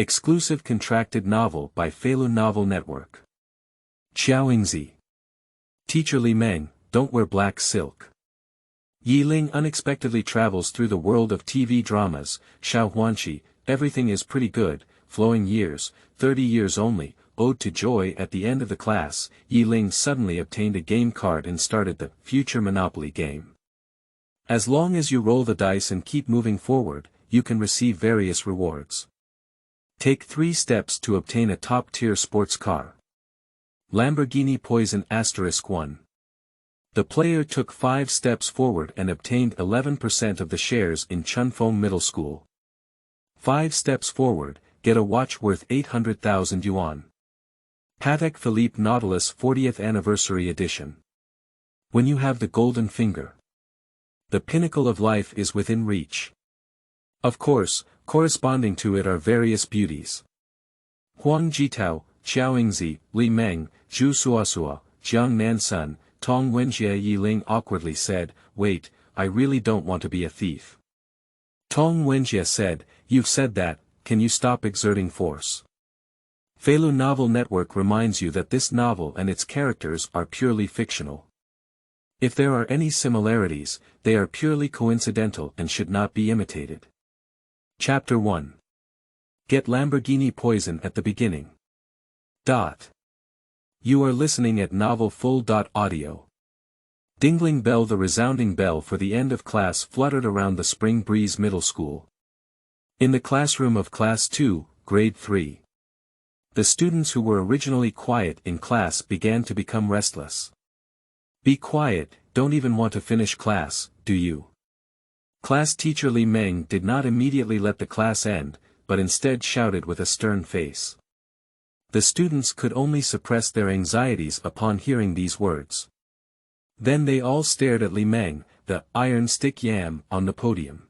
Exclusive contracted novel by Feilu Novel Network. Qiao Yingzi. Teacher Li Meng, don't wear black silk. Ye Ling unexpectedly travels through the world of TV dramas. Xiao Huanxi, everything is pretty good, flowing years, 30 years only, ode to joy. At the end of the class, Ye Ling suddenly obtained a game card and started the future Monopoly game. As long as you roll the dice and keep moving forward, you can receive various rewards. Take 3 steps to obtain a top-tier sports car. Lamborghini Poison *1. The player took 5 steps forward and obtained 11% of the shares in Chunfeng Middle School. 5 steps forward, get a watch worth 800,000 yuan. Patek Philippe Nautilus 40th Anniversary Edition. When you have the golden finger, the pinnacle of life is within reach. Of course, corresponding to it are various beauties. Huang Zhitao, Qiao Yingzi, Li Meng, Zhu Suosuo, Jiang Nansun, Tong WenjieYe Ling awkwardly said, "Wait, I really don't want to be a thief." Tong Wenjie said, "You've said that, can you stop exerting force?" Feilu Novel Network reminds you that this novel and its characters are purely fictional. If there are any similarities, they are purely coincidental and should not be imitated. Chapter 1. Get Lamborghini Poison at the beginning. You are listening at Novel Full. Audio. Dingling bell. The resounding bell for the end of class fluttered around the Spring Breeze Middle School. In the classroom of Class 2, Grade 3. The students who were originally quiet in class began to become restless. Be quiet, don't even want to finish class, do you? Class teacher Li Meng did not immediately let the class end, but instead shouted with a stern face. The students could only suppress their anxieties upon hearing these words. Then they all stared at Li Meng, the iron stick yam, on the podium.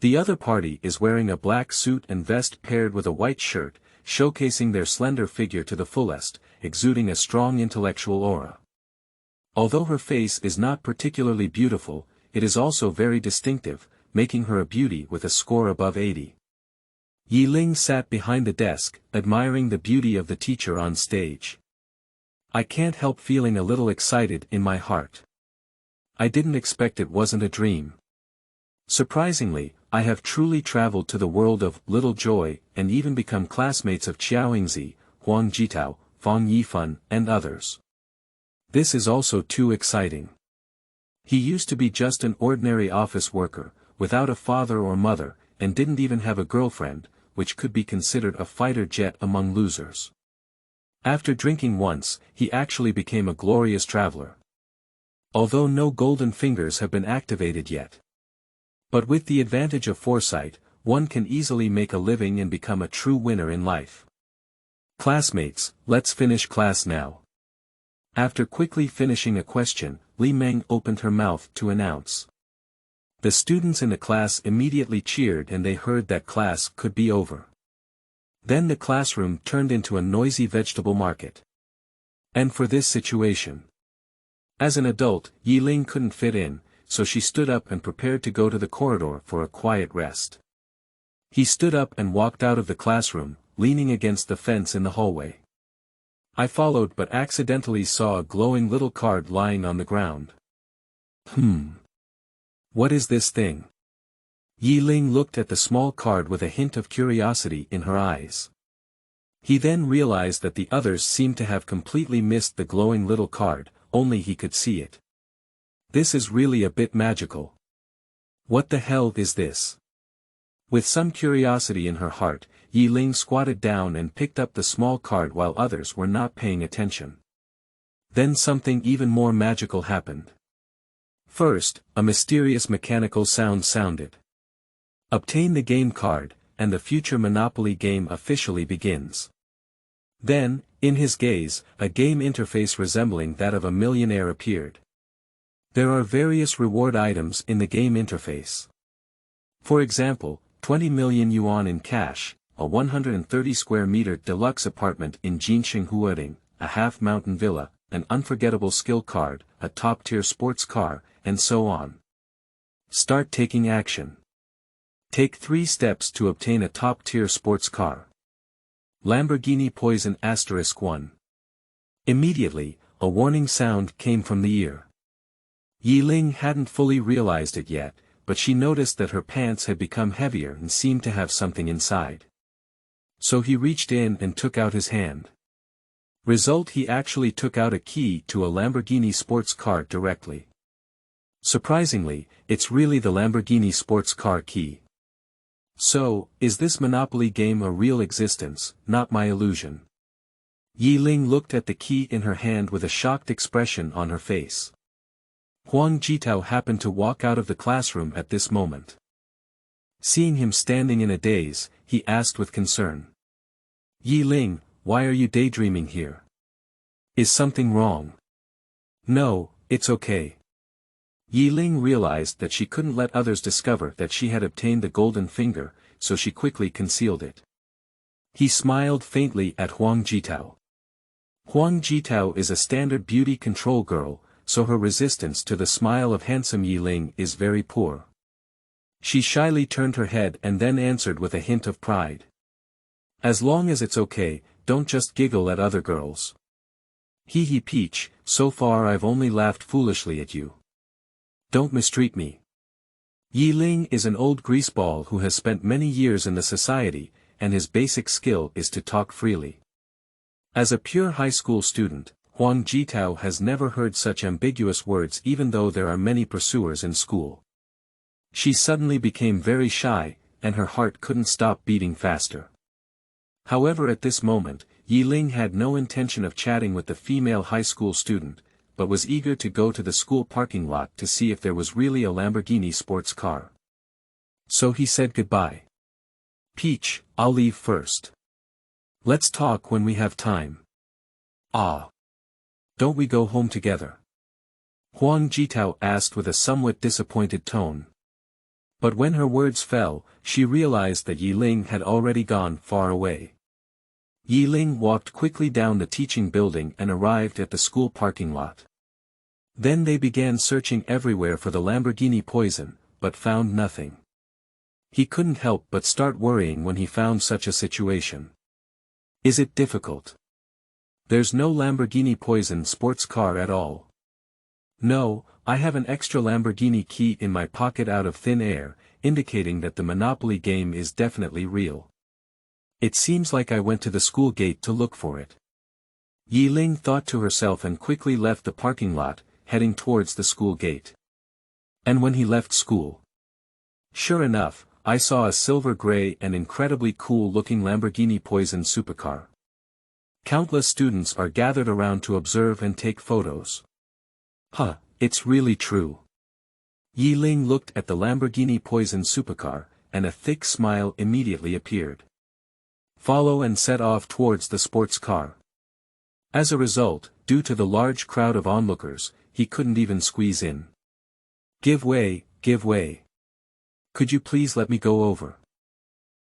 The other party is wearing a black suit and vest paired with a white shirt, showcasing their slender figure to the fullest, exuding a strong intellectual aura. Although her face is not particularly beautiful, it is also very distinctive, making her a beauty with a score above 80. Ye Ling sat behind the desk, admiring the beauty of the teacher on stage. I can't help feeling a little excited in my heart. I didn't expect it wasn't a dream. Surprisingly, I have truly traveled to the world of little joy and even become classmates of Qiao Yingzi, Huang Zhitao, Fang Yifan, and others. This is also too exciting. He used to be just an ordinary office worker, without a father or mother, and didn't even have a girlfriend, which could be considered a fighter jet among losers. After drinking once, he actually became a glorious traveler. Although no golden fingers have been activated yet. But with the advantage of foresight, one can easily make a living and become a true winner in life. Classmates, let's finish class now. After quickly finishing a question, Li Meng opened her mouth to announce. The students in the class immediately cheered and they heard that class could be over. Then the classroom turned into a noisy vegetable market. And for this situation. As an adult, Ye Ling couldn't fit in, so she stood up and prepared to go to the corridor for a quiet rest. He stood up and walked out of the classroom, leaning against the fence in the hallway. I followed but accidentally saw a glowing little card lying on the ground. What is this thing? Ye Ling looked at the small card with a hint of curiosity in her eyes. He then realized that the others seemed to have completely missed the glowing little card, only he could see it. This is really a bit magical. What the hell is this? With some curiosity in her heart, Ye Ling squatted down and picked up the small card while others were not paying attention. Then something even more magical happened. First, a mysterious mechanical sound sounded. Obtain the game card, and the future Monopoly game officially begins. Then, in his gaze, a game interface resembling that of a millionaire appeared. There are various reward items in the game interface. For example, 20 million yuan in cash, a 130 square meter deluxe apartment in Jinshinhuading, a half-mountain villa, an unforgettable skill card, a top-tier sports car, and so on. Start taking action. Take 3 steps to obtain a top-tier sports car. Lamborghini Poison *1. Immediately, a warning sound came from the ear. Ye Ling hadn't fully realized it yet, but she noticed that her pants had become heavier and seemed to have something inside. So he reached in and took out his hand. Result: he actually took out a key to a Lamborghini sports car directly. Surprisingly, it's really the Lamborghini sports car key. So, is this Monopoly game a real existence, not my illusion? Ye Ling looked at the key in her hand with a shocked expression on her face. Huang Zhitao happened to walk out of the classroom at this moment. Seeing him standing in a daze, he asked with concern. Ye Ling, why are you daydreaming here? Is something wrong? No, it's okay. Ye Ling realized that she couldn't let others discover that she had obtained the golden finger, so she quickly concealed it. He smiled faintly at Huang Zhitao. Huang Zhitao is a standard beauty control girl, so her resistance to the smile of handsome Ye Ling is very poor. She shyly turned her head and then answered with a hint of pride. As long as it's okay, don't just giggle at other girls. Hee hee Peach, so far I've only laughed foolishly at you. Don't mistreat me. Ye Ling is an old greaseball who has spent many years in the society, and his basic skill is to talk freely. As a pure high school student, Huang Zhitao has never heard such ambiguous words even though there are many pursuers in school. She suddenly became very shy, and her heart couldn't stop beating faster. However, at this moment, Ye Ling had no intention of chatting with the female high school student, but was eager to go to the school parking lot to see if there was really a Lamborghini sports car. So he said goodbye. Peach, I'll leave first. Let's talk when we have time. Ah. Don't we go home together? Huang Zhitao asked with a somewhat disappointed tone. But when her words fell, she realized that Ye Ling had already gone far away. Ye Ling walked quickly down the teaching building and arrived at the school parking lot. Then they began searching everywhere for the Lamborghini Poison, but found nothing. He couldn't help but start worrying when he found such a situation. Is it difficult? There's no Lamborghini Poison sports car at all. No, I have an extra Lamborghini key in my pocket out of thin air, indicating that the Monopoly game is definitely real. It seems like I went to the school gate to look for it. Ye Ling thought to herself and quickly left the parking lot, heading towards the school gate. And when he left school, sure enough, I saw a silver gray and incredibly cool-looking Lamborghini Poison supercar. Countless students are gathered around to observe and take photos. Huh, it's really true. Ye Ling looked at the Lamborghini Poison supercar, and a thick smile immediately appeared. Follow and set off towards the sports car. As a result, due to the large crowd of onlookers, he couldn't even squeeze in. Give way, give way. Could you please let me go over?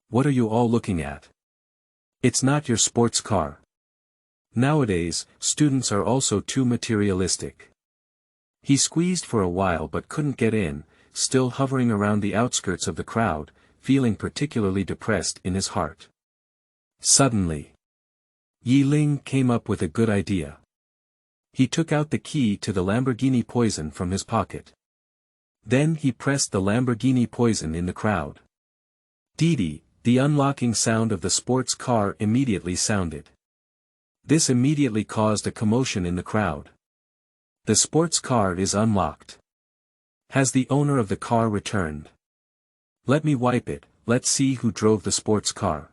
What are you all looking at? It's not your sports car. Nowadays, students are also too materialistic. He squeezed for a while but couldn't get in, still hovering around the outskirts of the crowd, feeling particularly depressed in his heart. Suddenly, Ye Ling came up with a good idea. He took out the key to the Lamborghini Poison from his pocket. Then he pressed the Lamborghini Poison in the crowd. Dee, the unlocking sound of the sports car immediately sounded. This immediately caused a commotion in the crowd. The sports car is unlocked. Has the owner of the car returned? Let me wipe it, let's see who drove the sports car.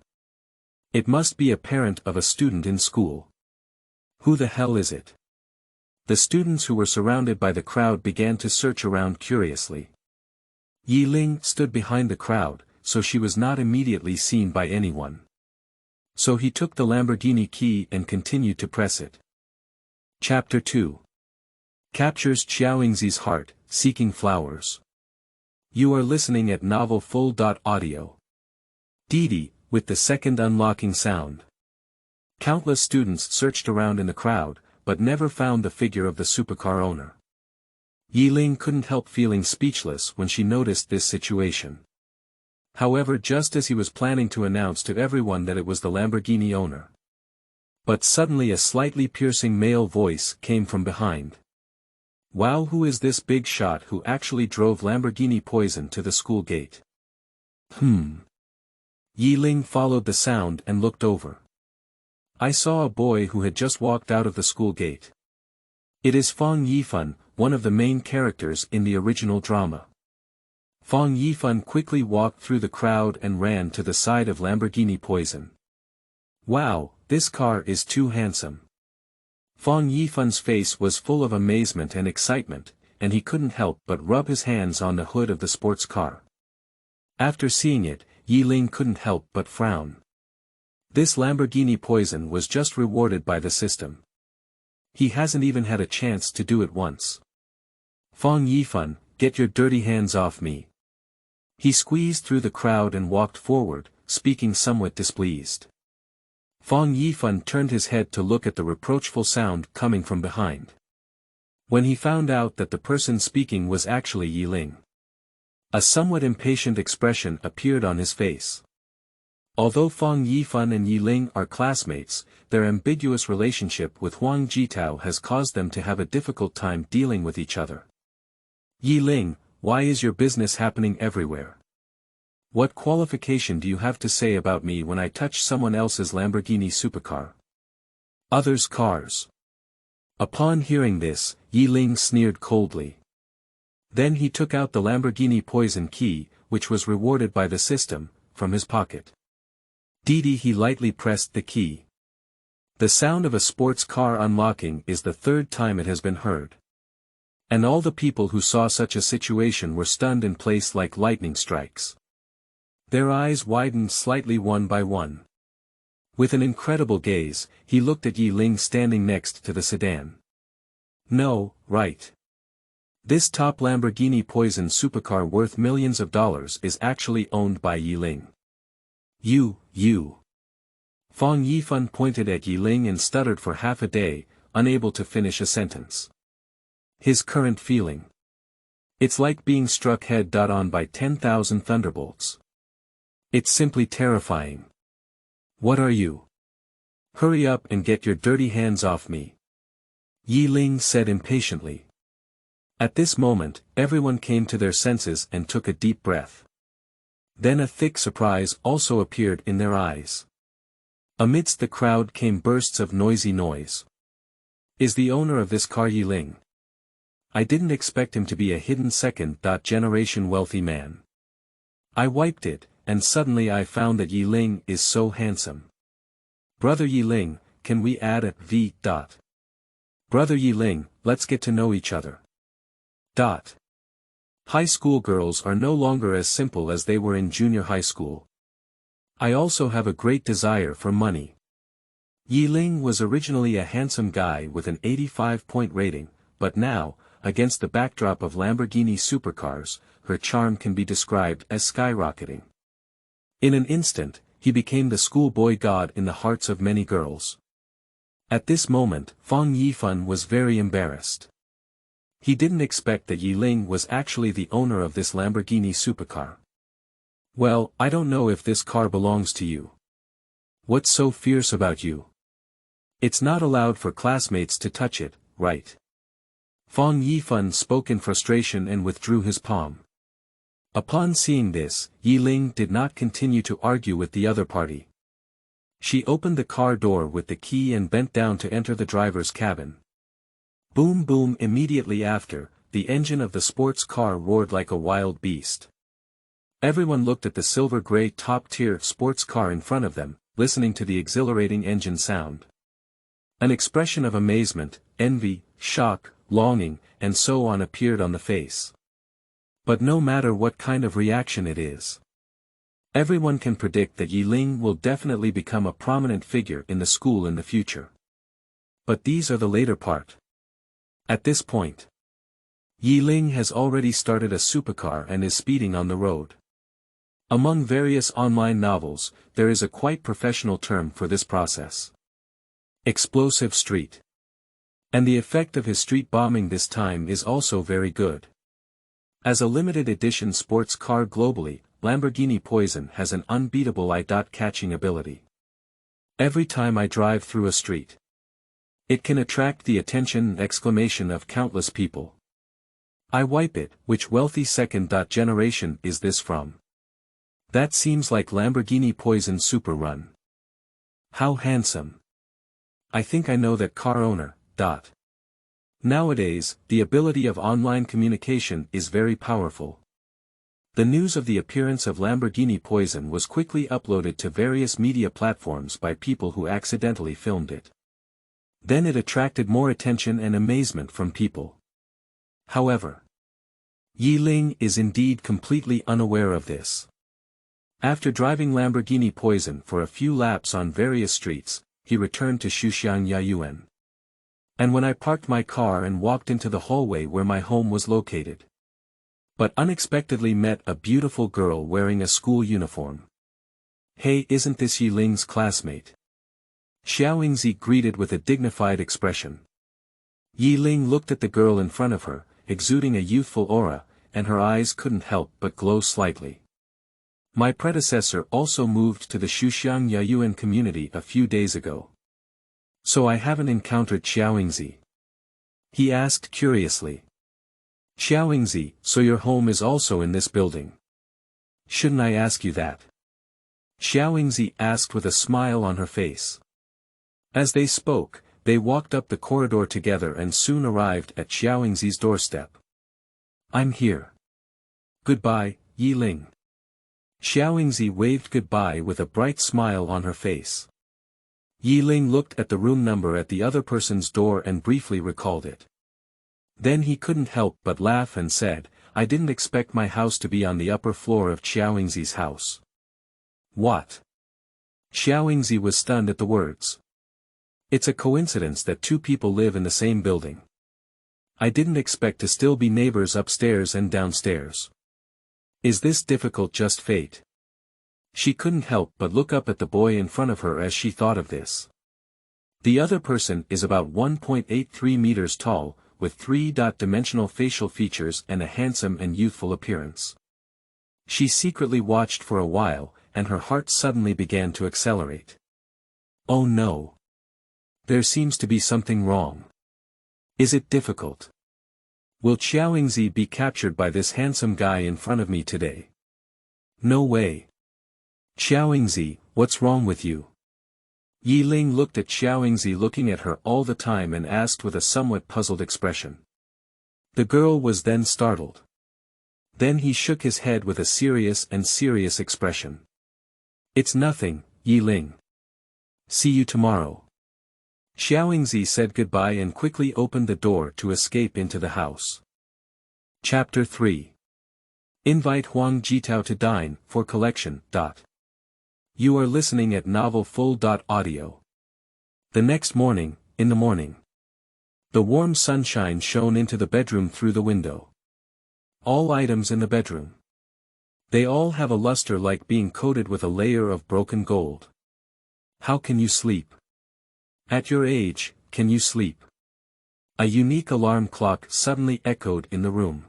It must be a parent of a student in school. Who the hell is it? The students who were surrounded by the crowd began to search around curiously. Ye Ling stood behind the crowd, so she was not immediately seen by anyone. So he took the Lamborghini key and continued to press it. Chapter 2. Captures Qiao Yingzi's heart, seeking flowers. You are listening at Novel Full.audio. Dee, with the second unlocking sound. Countless students searched around in the crowd, but never found the figure of the supercar owner. Ye Ling couldn't help feeling speechless when she noticed this situation. However, just as he was planning to announce to everyone that it was the Lamborghini owner. But suddenly a slightly piercing male voice came from behind. Wow, who is this big shot who actually drove Lamborghini Poison to the school gate? Ye Ling followed the sound and looked over. I saw a boy who had just walked out of the school gate. It is Fang Yifan, one of the main characters in the original drama. Fang Yifan quickly walked through the crowd and ran to the side of Lamborghini Poison. Wow, this car is too handsome. Fang Yifan's face was full of amazement and excitement, and he couldn't help but rub his hands on the hood of the sports car. After seeing it, Ye Ling couldn't help but frown. This Lamborghini Poison was just rewarded by the system. He hasn't even had a chance to do it once. Fang Yifan, get your dirty hands off me. He squeezed through the crowd and walked forward, speaking somewhat displeased. Fang Yifan turned his head to look at the reproachful sound coming from behind. When he found out that the person speaking was actually Ye Ling, a somewhat impatient expression appeared on his face. Although Fang Yifan and Ye Ling are classmates, their ambiguous relationship with Huang Zhitao has caused them to have a difficult time dealing with each other. Ye Ling, why is your business happening everywhere? What qualification do you have to say about me when I touch someone else's Lamborghini supercar? Others' cars. Upon hearing this, Ye Ling sneered coldly. Then he took out the Lamborghini Poison key, which was rewarded by the system, from his pocket. He lightly pressed the key. The sound of a sports car unlocking is the third time it has been heard. And all the people who saw such a situation were stunned in place like lightning strikes. Their eyes widened slightly one by one. With an incredible gaze, he looked at Ye Ling standing next to the sedan. No, right. This top Lamborghini Poison supercar worth millions of dollars is actually owned by Ye Ling. You. Fang Yifan pointed at Ye Ling and stuttered for half a day, unable to finish a sentence. His current feeling. It's like being struck head-on by 10,000 thunderbolts. It's simply terrifying. What are you? Hurry up and get your dirty hands off me. Ye Ling said impatiently. At this moment, everyone came to their senses and took a deep breath. Then a thick surprise also appeared in their eyes. Amidst the crowd came bursts of noisy noise. Is the owner of this car Ye Ling? I didn't expect him to be a hidden second-generation wealthy man. I wiped it, and suddenly I found that Ye Ling is so handsome. Brother Ye Ling, can we add a V. Brother Ye Ling, let's get to know each other. High school girls are no longer as simple as they were in junior high school. I also have a great desire for money. Ye Ling was originally a handsome guy with an 85-point rating, but now, against the backdrop of Lamborghini supercars, her charm can be described as skyrocketing. In an instant, he became the schoolboy god in the hearts of many girls. At this moment, Fang Yifan was very embarrassed. He didn't expect that Ye Ling was actually the owner of this Lamborghini supercar. Well, I don't know if this car belongs to you. What's so fierce about you? It's not allowed for classmates to touch it, right? Fang Yifan spoke in frustration and withdrew his palm. Upon seeing this, Ye Ling did not continue to argue with the other party. She opened the car door with the key and bent down to enter the driver's cabin. Boom boom! Immediately after, the engine of the sports car roared like a wild beast. Everyone looked at the silver-gray top-tier sports car in front of them, listening to the exhilarating engine sound. An expression of amazement, envy, shock, longing, and so on appeared on the face. But no matter what kind of reaction it is, everyone can predict that Ye Ling will definitely become a prominent figure in the school in the future. But these are the later part. At this point, Ye Ling has already started a supercar and is speeding on the road. Among various online novels, there is a quite professional term for this process. Explosive street. And the effect of his street bombing this time is also very good. As a limited edition sports car globally, Lamborghini Poison has an unbeatable eye-catching ability. Every time I drive through a street, it can attract the attention and exclamation of countless people. I wipe it, which wealthy second generation is this from? That seems like Lamborghini Poison Super Run. How handsome. I think I know that car owner. Nowadays, the ability of online communication is very powerful. The news of the appearance of Lamborghini Poison was quickly uploaded to various media platforms by people who accidentally filmed it. Then it attracted more attention and amazement from people. However, Ye Ling is indeed completely unaware of this. After driving Lamborghini Poison for a few laps on various streets, he returned to Yuan. And when I parked my car and walked into the hallway where my home was located, but unexpectedly met a beautiful girl wearing a school uniform. Hey, isn't this Ye Ling's classmate? Xiao Yingzi greeted with a dignified expression. Ye Ling looked at the girl in front of her, exuding a youthful aura, and her eyes couldn't help but glow slightly. My predecessor also moved to the Yuan community a few days ago. So I haven't encountered Xiao Yingzi? He asked curiously. Xiao Yingzi, so your home is also in this building? Shouldn't I ask you that? Xiao Yingzi asked with a smile on her face. As they spoke, they walked up the corridor together and soon arrived at Xiao Yingzi's doorstep. I'm here. Goodbye, Ye Ling. Xiao Yingzi waved goodbye with a bright smile on her face. Ye Ling looked at the room number at the other person's door and briefly recalled it. Then he couldn't help but laugh and said, I didn't expect my house to be on the upper floor of Xiao Yingzi's house. What? Xiao Yingzi was stunned at the words. It's a coincidence that two people live in the same building. I didn't expect to still be neighbors upstairs and downstairs. Is this difficult just fate? She couldn't help but look up at the boy in front of her as she thought of this. The other person is about 1.83 meters tall, with three-dimensional facial features and a handsome and youthful appearance. She secretly watched for a while, and her heart suddenly began to accelerate. Oh no! There seems to be something wrong. Is it difficult? Will Xiao Yingzi be captured by this handsome guy in front of me today? No way. Xiao Yingzi, what's wrong with you? Ye Ling looked at Xiao Yingzi looking at her all the time and asked with a somewhat puzzled expression. The girl was then startled. Then he shook his head with a serious expression. It's nothing, Ye Ling. See you tomorrow. Xiao Yingzi said goodbye and quickly opened the door to escape into the house. Chapter 3. Invite Huang Zhitao to dine, for collection. You are listening at Novel Full. Audio. The next morning, in the morning, the warm sunshine shone into the bedroom through the window. All items in the bedroom. They all have a luster like being coated with a layer of broken gold. How can you sleep? At your age, can you sleep? A unique alarm clock suddenly echoed in the room.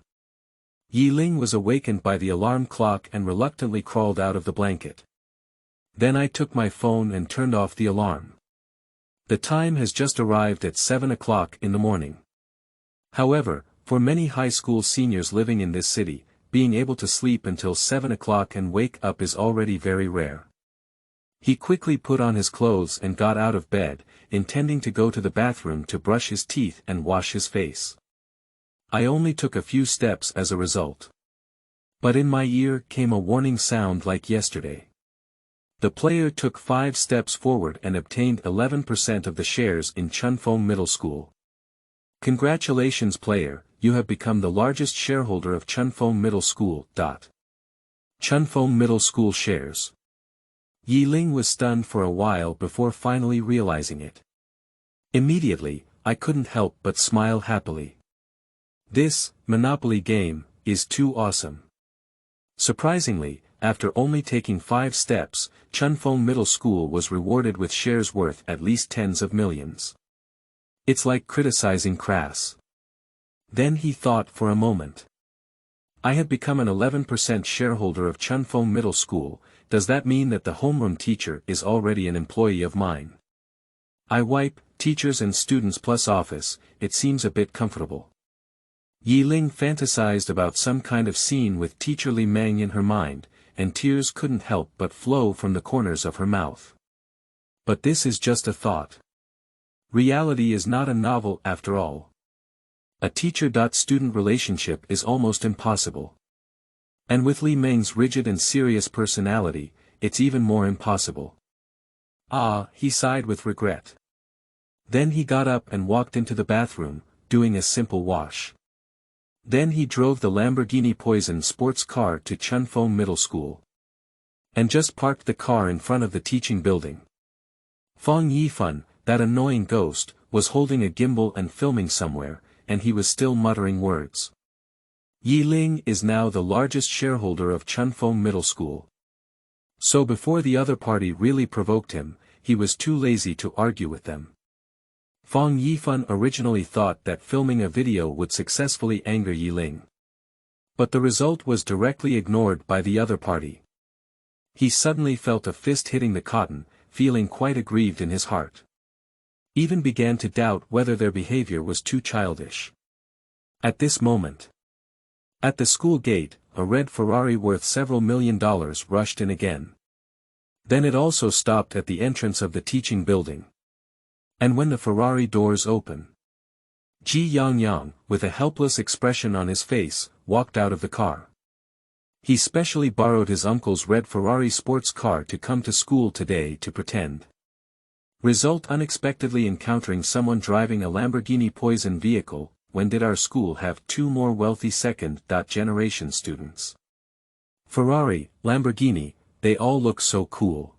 Ye Ling was awakened by the alarm clock and reluctantly crawled out of the blanket. Then I took my phone and turned off the alarm. The time has just arrived at 7 o'clock in the morning. However, for many high school seniors living in this city, being able to sleep until 7 o'clock and wake up is already very rare. He quickly put on his clothes and got out of bed, intending to go to the bathroom to brush his teeth and wash his face. I only took a few steps as a result. But in my ear came a warning sound like yesterday. The player took 5 steps forward and obtained 11% of the shares in Chunfeng Middle School. Congratulations player, you have become the largest shareholder of Chunfeng Middle School. Chunfeng Middle School shares. Ye Ling was stunned for a while before finally realizing it. Immediately, I couldn't help but smile happily. This Monopoly game is too awesome. Surprisingly, after only taking 5 steps, Chunfeng Middle School was rewarded with shares worth at least tens of millions. It's like criticizing crass. Then he thought for a moment. I have become an 11% shareholder of Chunfeng Middle School. Does that mean that the homeroom teacher is already an employee of mine? I wipe, teachers and students plus office, it seems a bit comfortable. Ye Ling fantasized about some kind of scene with teacher Li Meng in her mind, and tears couldn't help but flow from the corners of her mouth. But this is just a thought. Reality is not a novel after all. A teacher-student relationship is almost impossible. And with Li Meng's rigid and serious personality, it's even more impossible. Ah, he sighed with regret. Then he got up and walked into the bathroom, doing a simple wash. Then he drove the Lamborghini Poison sports car to Chunfeng Middle School. And just parked the car in front of the teaching building. Fang Yifan, that annoying ghost, was holding a gimbal and filming somewhere, and he was still muttering words. Ye Ling is now the largest shareholder of Chunfeng Middle School. So before the other party really provoked him, he was too lazy to argue with them. Fang Yifan originally thought that filming a video would successfully anger Ye Ling. But the result was directly ignored by the other party. He suddenly felt a fist hitting the cotton, feeling quite aggrieved in his heart. Even began to doubt whether their behavior was too childish. At this moment, at the school gate, a red Ferrari worth several $1 million rushed in again. Then it also stopped at the entrance of the teaching building. And when the Ferrari doors open, Jiang Nansun, with a helpless expression on his face, walked out of the car. He specially borrowed his uncle's red Ferrari sports car to come to school today to pretend. Result: unexpectedly encountering someone driving a Lamborghini Poison vehicle. When did our school have two more wealthy second-generation students? Ferrari, Lamborghini, they all look so cool.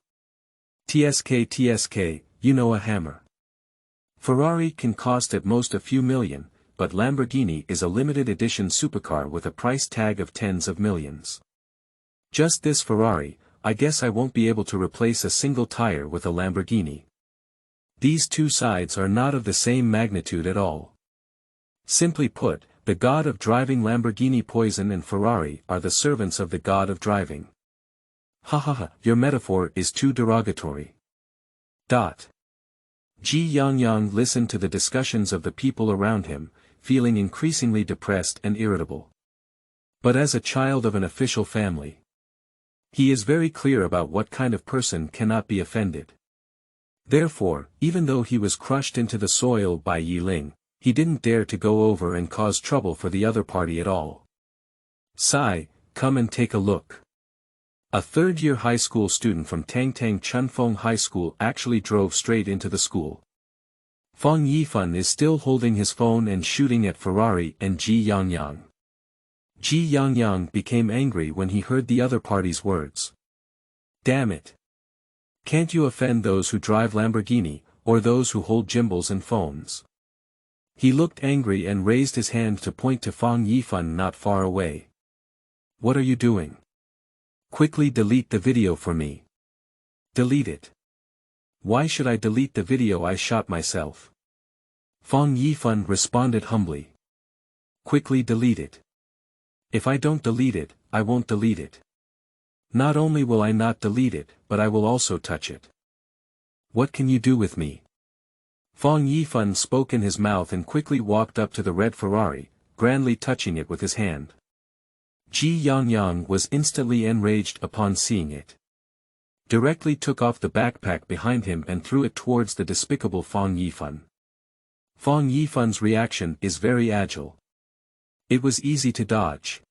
TSK, you know, a hammer. Ferrari can cost at most a few million, but Lamborghini is a limited edition supercar with a price tag of tens of millions. Just this Ferrari, I guess I won't be able to replace a single tire with a Lamborghini. These two sides are not of the same magnitude at all. Simply put, the god of driving Lamborghini Poison and Ferrari are the servants of the god of driving. Ha ha ha, your metaphor is too derogatory. Jiang Nansun listened to the discussions of the people around him, feeling increasingly depressed and irritable. But as a child of an official family, he is very clear about what kind of person cannot be offended. Therefore, even though he was crushed into the soil by Ye Ling, he didn't dare to go over and cause trouble for the other party at all. Sai, come and take a look. A third-year high school student from Tangtang Chunfeng High School actually drove straight into the school. Fang Yifan is still holding his phone and shooting at Ferrari and Jiang Nansun. Jiang Nansun became angry when he heard the other party's words. Damn it! Can't you offend those who drive Lamborghini, or those who hold gimbals and phones? He looked angry and raised his hand to point to Fang Yifan not far away. What are you doing? Quickly delete the video for me. Delete it. Why should I delete the video I shot myself? Fang Yifan responded humbly. Quickly delete it. If I don't delete it, I won't delete it. Not only will I not delete it, but I will also touch it. What can you do with me? Fang Yifan spoke in his mouth and quickly walked up to the red Ferrari, grandly touching it with his hand. Jiang Nansun was instantly enraged upon seeing it. Directly took off the backpack behind him and threw it towards the despicable Fang Yifan. Fang Yifan's reaction is very agile. It was easy to dodge.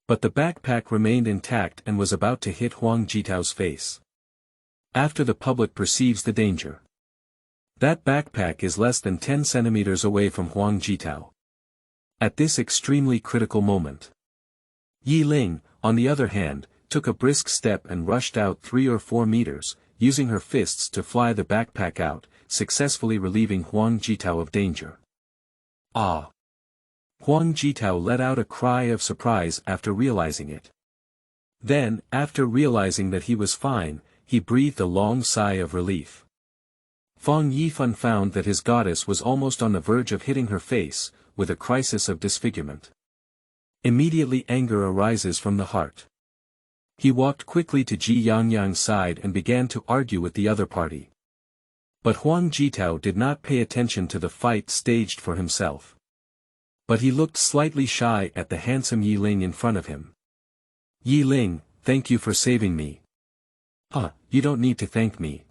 But the backpack remained intact and was about to hit Huang Zhitao's face. After the public perceives the danger. That backpack is less than 10 centimeters away from Huang Zhitao. At this extremely critical moment, Ye Ling, on the other hand, took a brisk step and rushed out 3 or 4 meters, using her fists to fly the backpack out, successfully relieving Huang Zhitao of danger. Ah! Huang Zhitao let out a cry of surprise after realizing it. Then, after realizing that he was fine, he breathed a long sigh of relief. Fang Yifan found that his goddess was almost on the verge of hitting her face, with a crisis of disfigurement. Immediately anger arises from the heart. He walked quickly to Jiang Nansun's side and began to argue with the other party. But Huang Zhitao did not pay attention to the fight staged for himself. But he looked slightly shy at the handsome Ye Ling in front of him. Ye Ling, thank you for saving me. You don't need to thank me.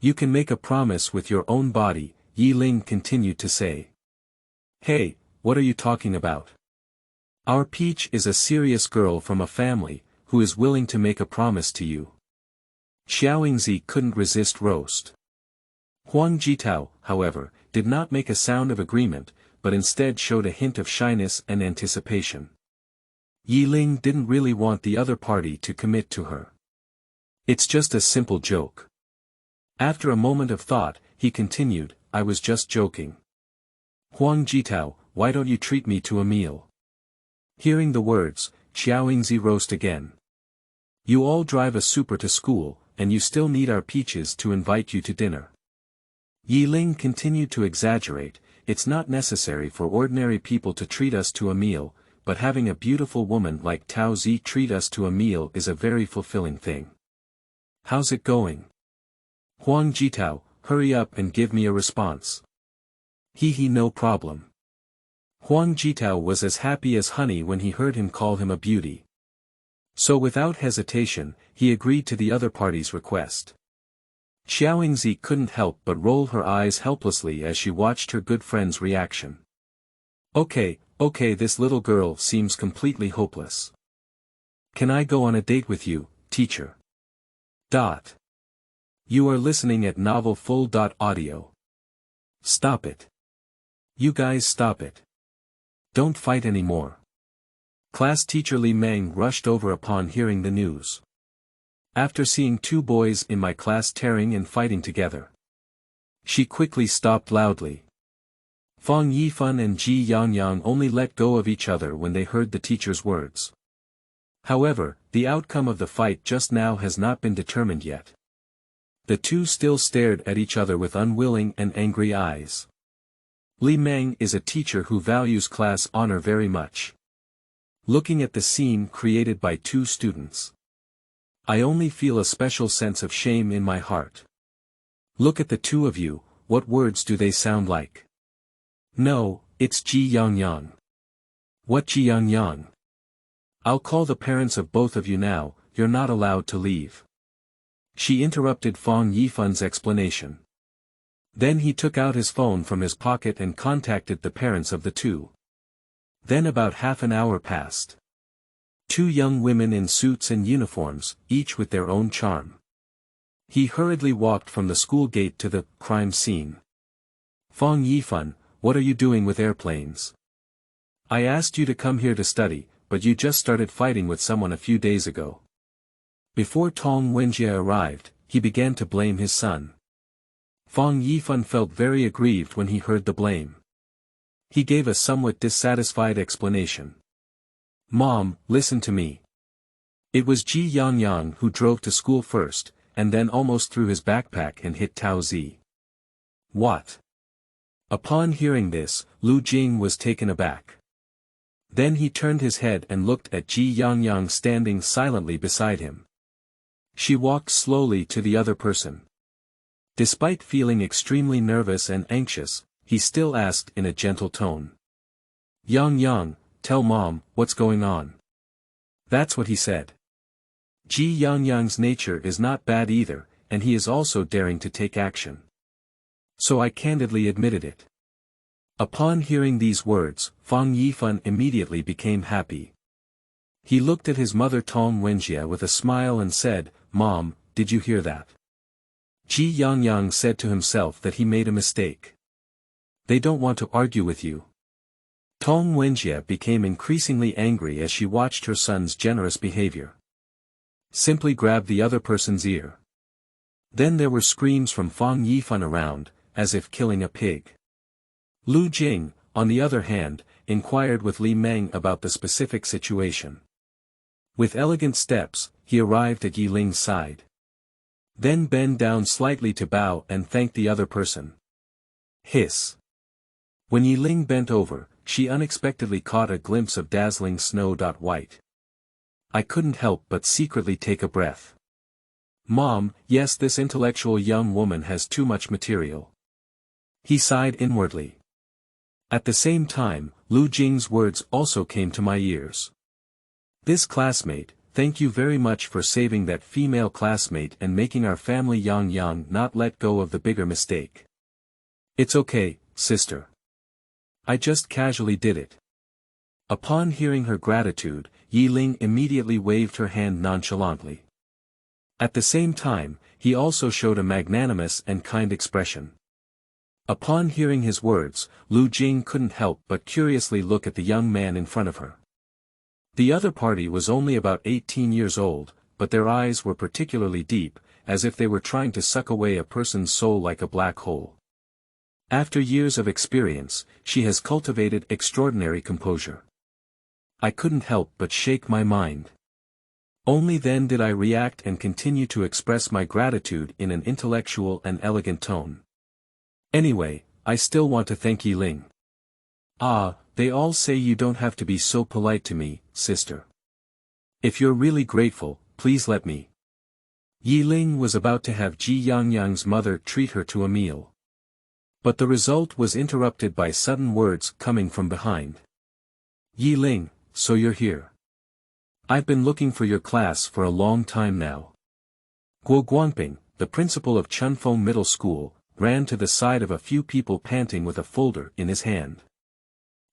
You can make a promise with your own body, Ye Ling continued to say. Hey, what are you talking about? Our Peach is a serious girl from a family, who is willing to make a promise to you. Qiao Yingzi couldn't resist roast. Huang Zhitao, however, did not make a sound of agreement, but instead showed a hint of shyness and anticipation. Ye Ling didn't really want the other party to commit to her. It's just a simple joke. After a moment of thought, he continued, I was just joking. Huang Zhitao, why don't you treat me to a meal? Hearing the words, Qiao Yingzi roast again. You all drive a super to school, and you still need our Peaches to invite you to dinner. Ye Ling continued to exaggerate, it's not necessary for ordinary people to treat us to a meal, but having a beautiful woman like Tao Zi treat us to a meal is a very fulfilling thing. How's it going? Huang Zhitao, hurry up and give me a response. No problem. Huang Zhitao was as happy as honey when he heard him call him a beauty. So without hesitation, he agreed to the other party's request. Qiao Yingzi couldn't help but roll her eyes helplessly as she watched her good friend's reaction. Okay, this little girl seems completely hopeless. Can I go on a date with you, teacher? You are listening at novelfull.audio. Stop it. You guys stop it. Don't fight anymore. Class teacher Li Meng rushed over upon hearing the news. After seeing two boys in my class tearing and fighting together, she quickly stopped loudly. Fang Yifan and Jiang Nansun only let go of each other when they heard the teacher's words. However, the outcome of the fight just now has not been determined yet. The two still stared at each other with unwilling and angry eyes. Li Meng is a teacher who values class honor very much. Looking at the scene created by two students, I only feel a special sense of shame in my heart. Look at the two of you, what words do they sound like? No, it's Jiang Nansun. What Jiang Nansun? I'll call the parents of both of you now, you're not allowed to leave. She interrupted Fang Yifan's explanation. Then he took out his phone from his pocket and contacted the parents of the two. Then about half an hour passed. Two young women in suits and uniforms, each with their own charm. He hurriedly walked from the school gate to the crime scene. Fang Yifan, what are you doing with airplanes? I asked you to come here to study, but you just started fighting with someone a few days ago. Before Tong Wenjie arrived, he began to blame his son. Fang Yifan felt very aggrieved when he heard the blame. He gave a somewhat dissatisfied explanation. Mom, listen to me. It was Jiang Nansun who drove to school first, and then almost threw his backpack and hit Tao Zi. What? Upon hearing this, Lu Jing was taken aback. Then he turned his head and looked at Jiang Nansun standing silently beside him. She walked slowly to the other person. Despite feeling extremely nervous and anxious, he still asked in a gentle tone. Yang, tell Mom, what's going on? That's what he said. Jiang's nature is not bad either, and he is also daring to take action. So I candidly admitted it. Upon hearing these words, Fang Yifan immediately became happy. He looked at his mother Tong Wenjie with a smile and said, Mom, did you hear that? Jiang said to himself that he made a mistake. They don't want to argue with you. Tong Wenjie became increasingly angry as she watched her son's generous behavior. Simply grab the other person's ear. Then there were screams from Fang Yifan around, as if killing a pig. Lu Jing, on the other hand, inquired with Li Meng about the specific situation. With elegant steps, he arrived at Ye Ling's side. Then bend down slightly to bow and thank the other person. Hiss. When Ye Ling bent over, she unexpectedly caught a glimpse of dazzling snow white. I couldn't help but secretly take a breath. Mom, yes, this intellectual young woman has too much material. He sighed inwardly. At the same time, Lu Jing's words also came to my ears. This classmate, thank you very much for saving that female classmate and making our family Yang not let go of the bigger mistake. It's okay, sister. I just casually did it. Upon hearing her gratitude, Ye Ling immediately waved her hand nonchalantly. At the same time, he also showed a magnanimous and kind expression. Upon hearing his words, Lu Jing couldn't help but curiously look at the young man in front of her. The other party was only about 18 years old, but their eyes were particularly deep, as if they were trying to suck away a person's soul like a black hole. After years of experience, she has cultivated extraordinary composure. I couldn't help but shake my mind. Only then did I react and continue to express my gratitude in an intellectual and elegant tone. Anyway, I still want to thank Ye Ling. Ah, they all say you don't have to be so polite to me, sister. If you're really grateful, please let me. Ye Ling was about to have Ji Yangyang's mother treat her to a meal. But the result was interrupted by sudden words coming from behind. Ye Ling, so you're here. I've been looking for your class for a long time now. Guo Guangping, the principal of Chunfeng Middle School, ran to the side of a few people panting with a folder in his hand.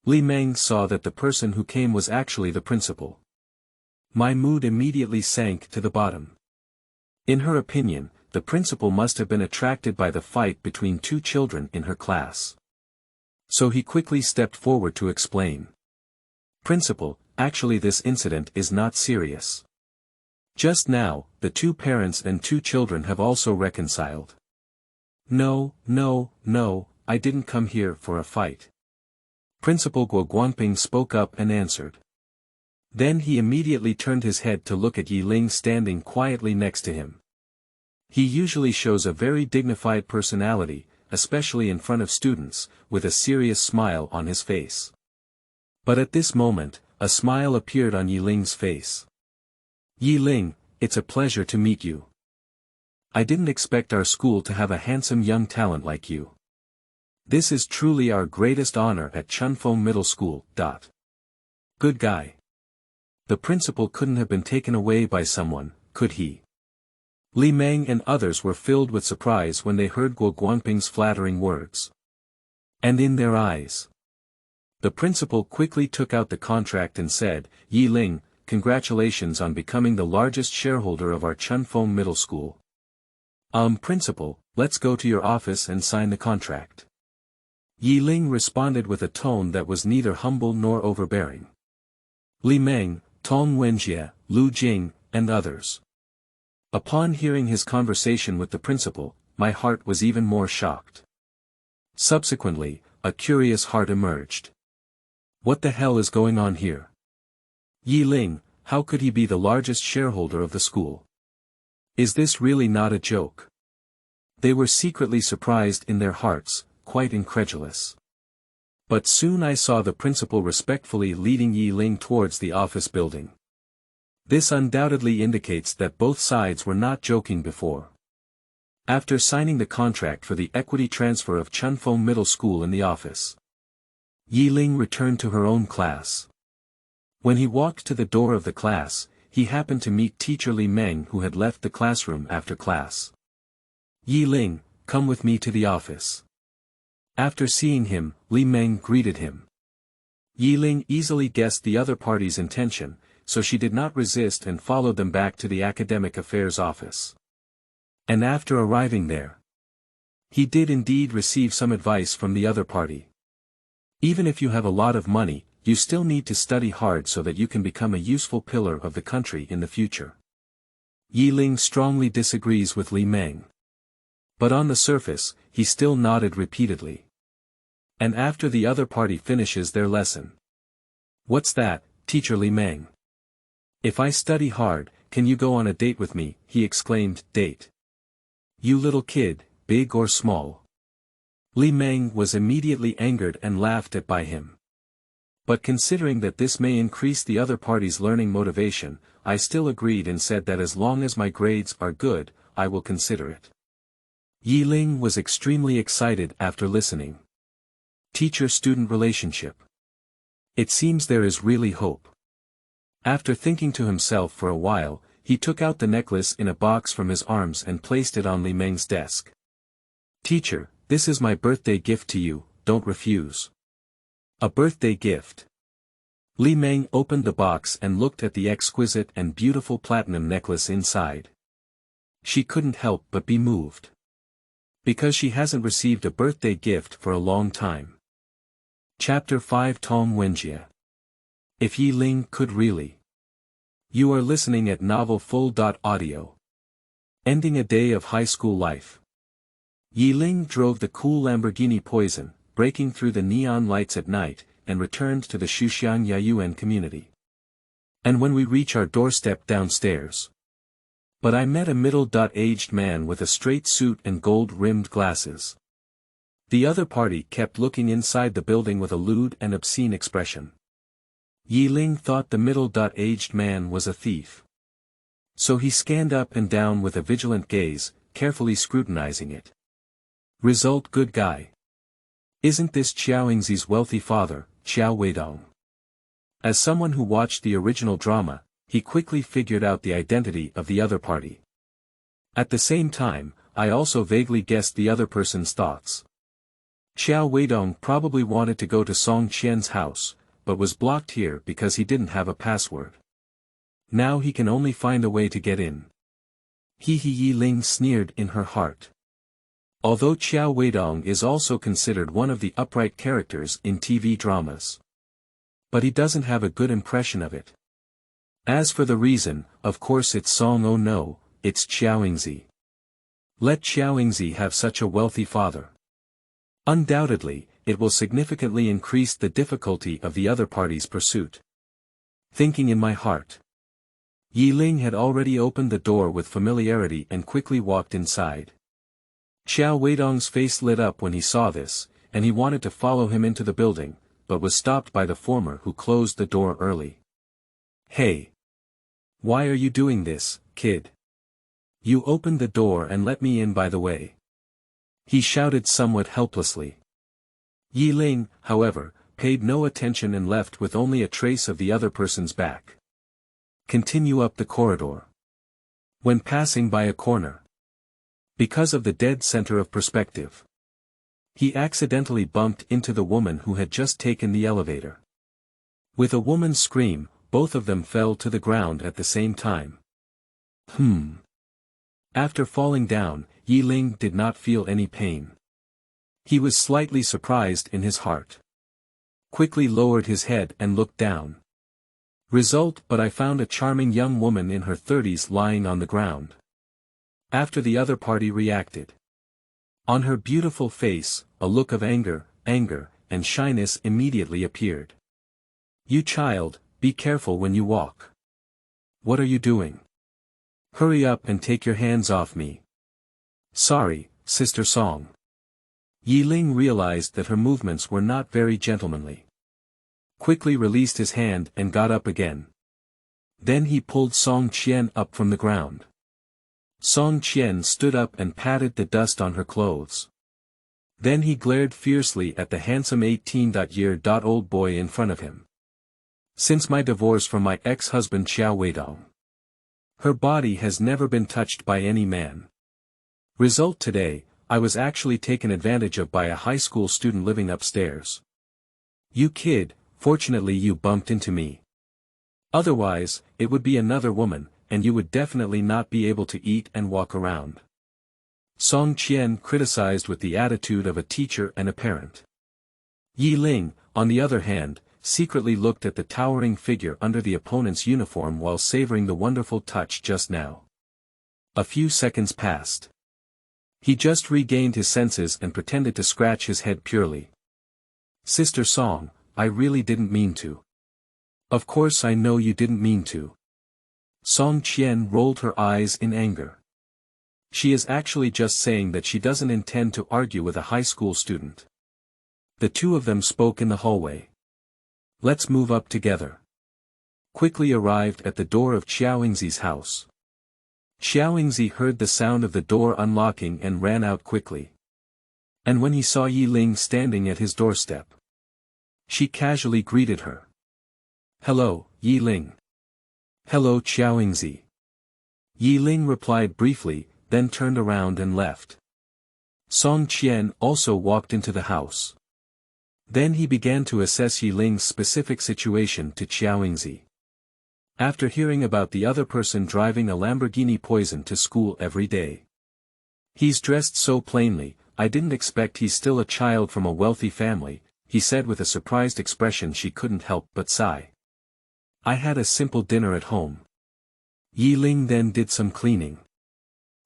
Li Meng saw that the person who came was actually the principal. My mood immediately sank to the bottom. In her opinion, the principal must have been attracted by the fight between two children in her class. So he quickly stepped forward to explain. Principal, actually this incident is not serious. Just now, the two parents and two children have also reconciled. No, I didn't come here for a fight. Principal Guo Guangping spoke up and answered. Then he immediately turned his head to look at Ye Ling standing quietly next to him. He usually shows a very dignified personality, especially in front of students, with a serious smile on his face. But at this moment, a smile appeared on Ye Ling's face. Ye Ling, it's a pleasure to meet you. I didn't expect our school to have a handsome young talent like you. This is truly our greatest honor at Chunfeng Middle School. Good guy. The principal couldn't have been taken away by someone, could he? Li Meng and others were filled with surprise when they heard Guo Guangping's flattering words. And in their eyes. The principal quickly took out the contract and said, Ye Ling, congratulations on becoming the largest shareholder of our Chunfeng Middle School. Principal, let's go to your office and sign the contract. Ye Ling responded with a tone that was neither humble nor overbearing. Li Meng, Tong Wenjie, Lu Jing, and others. Upon hearing his conversation with the principal, my heart was even more shocked. Subsequently, a curious heart emerged. What the hell is going on here? Ye Ling, how could he be the largest shareholder of the school? Is this really not a joke? They were secretly surprised in their hearts, quite incredulous. But soon I saw the principal respectfully leading Ye Ling towards the office building. This undoubtedly indicates that both sides were not joking before. After signing the contract for the equity transfer of Chunfeng Middle School in the office, Ye Ling returned to her own class. When he walked to the door of the class, he happened to meet teacher Li Meng, who had left the classroom after class. Ye Ling, come with me to the office. After seeing him, Li Meng greeted him. Ye Ling easily guessed the other party's intention, so she did not resist and followed them back to the academic affairs office. And after arriving there, he did indeed receive some advice from the other party. Even if you have a lot of money, you still need to study hard so that you can become a useful pillar of the country in the future. Ye Ling strongly disagrees with Li Meng. But on the surface, he still nodded repeatedly. And after the other party finishes their lesson. What's that, teacher Li Meng? If I study hard, can you go on a date with me? He exclaimed. Date? You little kid, big or small? Li Meng was immediately angered and laughed at by him. But considering that this may increase the other party's learning motivation, I still agreed and said that as long as my grades are good, I will consider it. Ye Ling was extremely excited after listening. Teacher-student relationship. It seems there is really hope. After thinking to himself for a while, he took out the necklace in a box from his arms and placed it on Li Meng's desk. Teacher, this is my birthday gift to you, don't refuse. A birthday gift. Li Meng opened the box and looked at the exquisite and beautiful platinum necklace inside. She couldn't help but be moved. Because she hasn't received a birthday gift for a long time. Chapter 5 Tong Wenjie. If Ye Ling could really. You are listening at Novel Full. Audio. Ending a day of high school life. Ye Ling drove the cool Lamborghini Poison, breaking through the neon lights at night, and returned to the Xuxiang Yuan community. And when we reach our doorstep downstairs. But I met a middle-aged man with a straight suit and gold-rimmed glasses. The other party kept looking inside the building with a lewd and obscene expression. Ye Ling thought the middle-aged man was a thief. So he scanned up and down with a vigilant gaze, carefully scrutinizing it. Result: good guy. Isn't this Qiao Yingzi's wealthy father, Qiao Weidong? As someone who watched the original drama, he quickly figured out the identity of the other party. At the same time, I also vaguely guessed the other person's thoughts. Qiao Weidong probably wanted to go to Song Qian's house, but was blocked here because he didn't have a password. Now he can only find a way to get in. Ye Ling sneered in her heart. Although Qiao Weidong is also considered one of the upright characters in TV dramas. But he doesn't have a good impression of it. As for the reason, of course it's Song. Oh no, it's Qiao Yingzi. Let Qiao Yingzi have such a wealthy father. Undoubtedly, it will significantly increase the difficulty of the other party's pursuit. Thinking in my heart. Ye Ling had already opened the door with familiarity and quickly walked inside. Qiao Weidong's face lit up when he saw this, and he wanted to follow him into the building, but was stopped by the former who closed the door early. Hey! Why are you doing this, kid? You opened the door and let me in by the way. He shouted somewhat helplessly. Ye Ling, however, paid no attention and left with only a trace of the other person's back. Continue up the corridor. When passing by a corner. Because of the dead center of perspective. He accidentally bumped into the woman who had just taken the elevator. With a woman's scream, both of them fell to the ground at the same time. After falling down, Ye Ling did not feel any pain. He was slightly surprised in his heart. Quickly lowered his head and looked down. Result: but I found a charming young woman in her 30s lying on the ground. After the other party reacted. On her beautiful face, a look of anger, and shyness immediately appeared. You child, be careful when you walk. What are you doing? Hurry up and take your hands off me. Sorry, Sister Song. Ye Ling realized that her movements were not very gentlemanly. Quickly released his hand and got up again. Then he pulled Song Qian up from the ground. Song Qian stood up and patted the dust on her clothes. Then he glared fiercely at the handsome 18-year-old boy in front of him. Since my divorce from my ex-husband Qiao Weidong. Her body has never been touched by any man. Result: today, I was actually taken advantage of by a high school student living upstairs. You kid, fortunately you bumped into me. Otherwise, it would be another woman, and you would definitely not be able to eat and walk around. Song Qian criticized with the attitude of a teacher and a parent. Ye Ling, on the other hand, secretly looked at the towering figure under the opponent's uniform while savoring the wonderful touch just now. A few seconds passed. He just regained his senses and pretended to scratch his head purely. Sister Song, I really didn't mean to. Of course I know you didn't mean to. Song Qian rolled her eyes in anger. She is actually just saying that she doesn't intend to argue with a high school student. The two of them spoke in the hallway. Let's move up together. Quickly arrived at the door of Qiao Yingzi's house. Qiao Yingzi heard the sound of the door unlocking and ran out quickly. And when he saw Ye Ling standing at his doorstep, she casually greeted her. "Hello, Ye Ling." "Hello, Qiao Yingzi." Ye Ling replied briefly, then turned around and left. Song Qian also walked into the house. Then he began to assess Ye Ling's specific situation to Qiao Yingzi. After hearing about the other person driving a Lamborghini Poison to school every day. "He's dressed so plainly, I didn't expect he's still a child from a wealthy family," he said with a surprised expression. She couldn't help but sigh. "I had a simple dinner at home." Ye Ling then did some cleaning.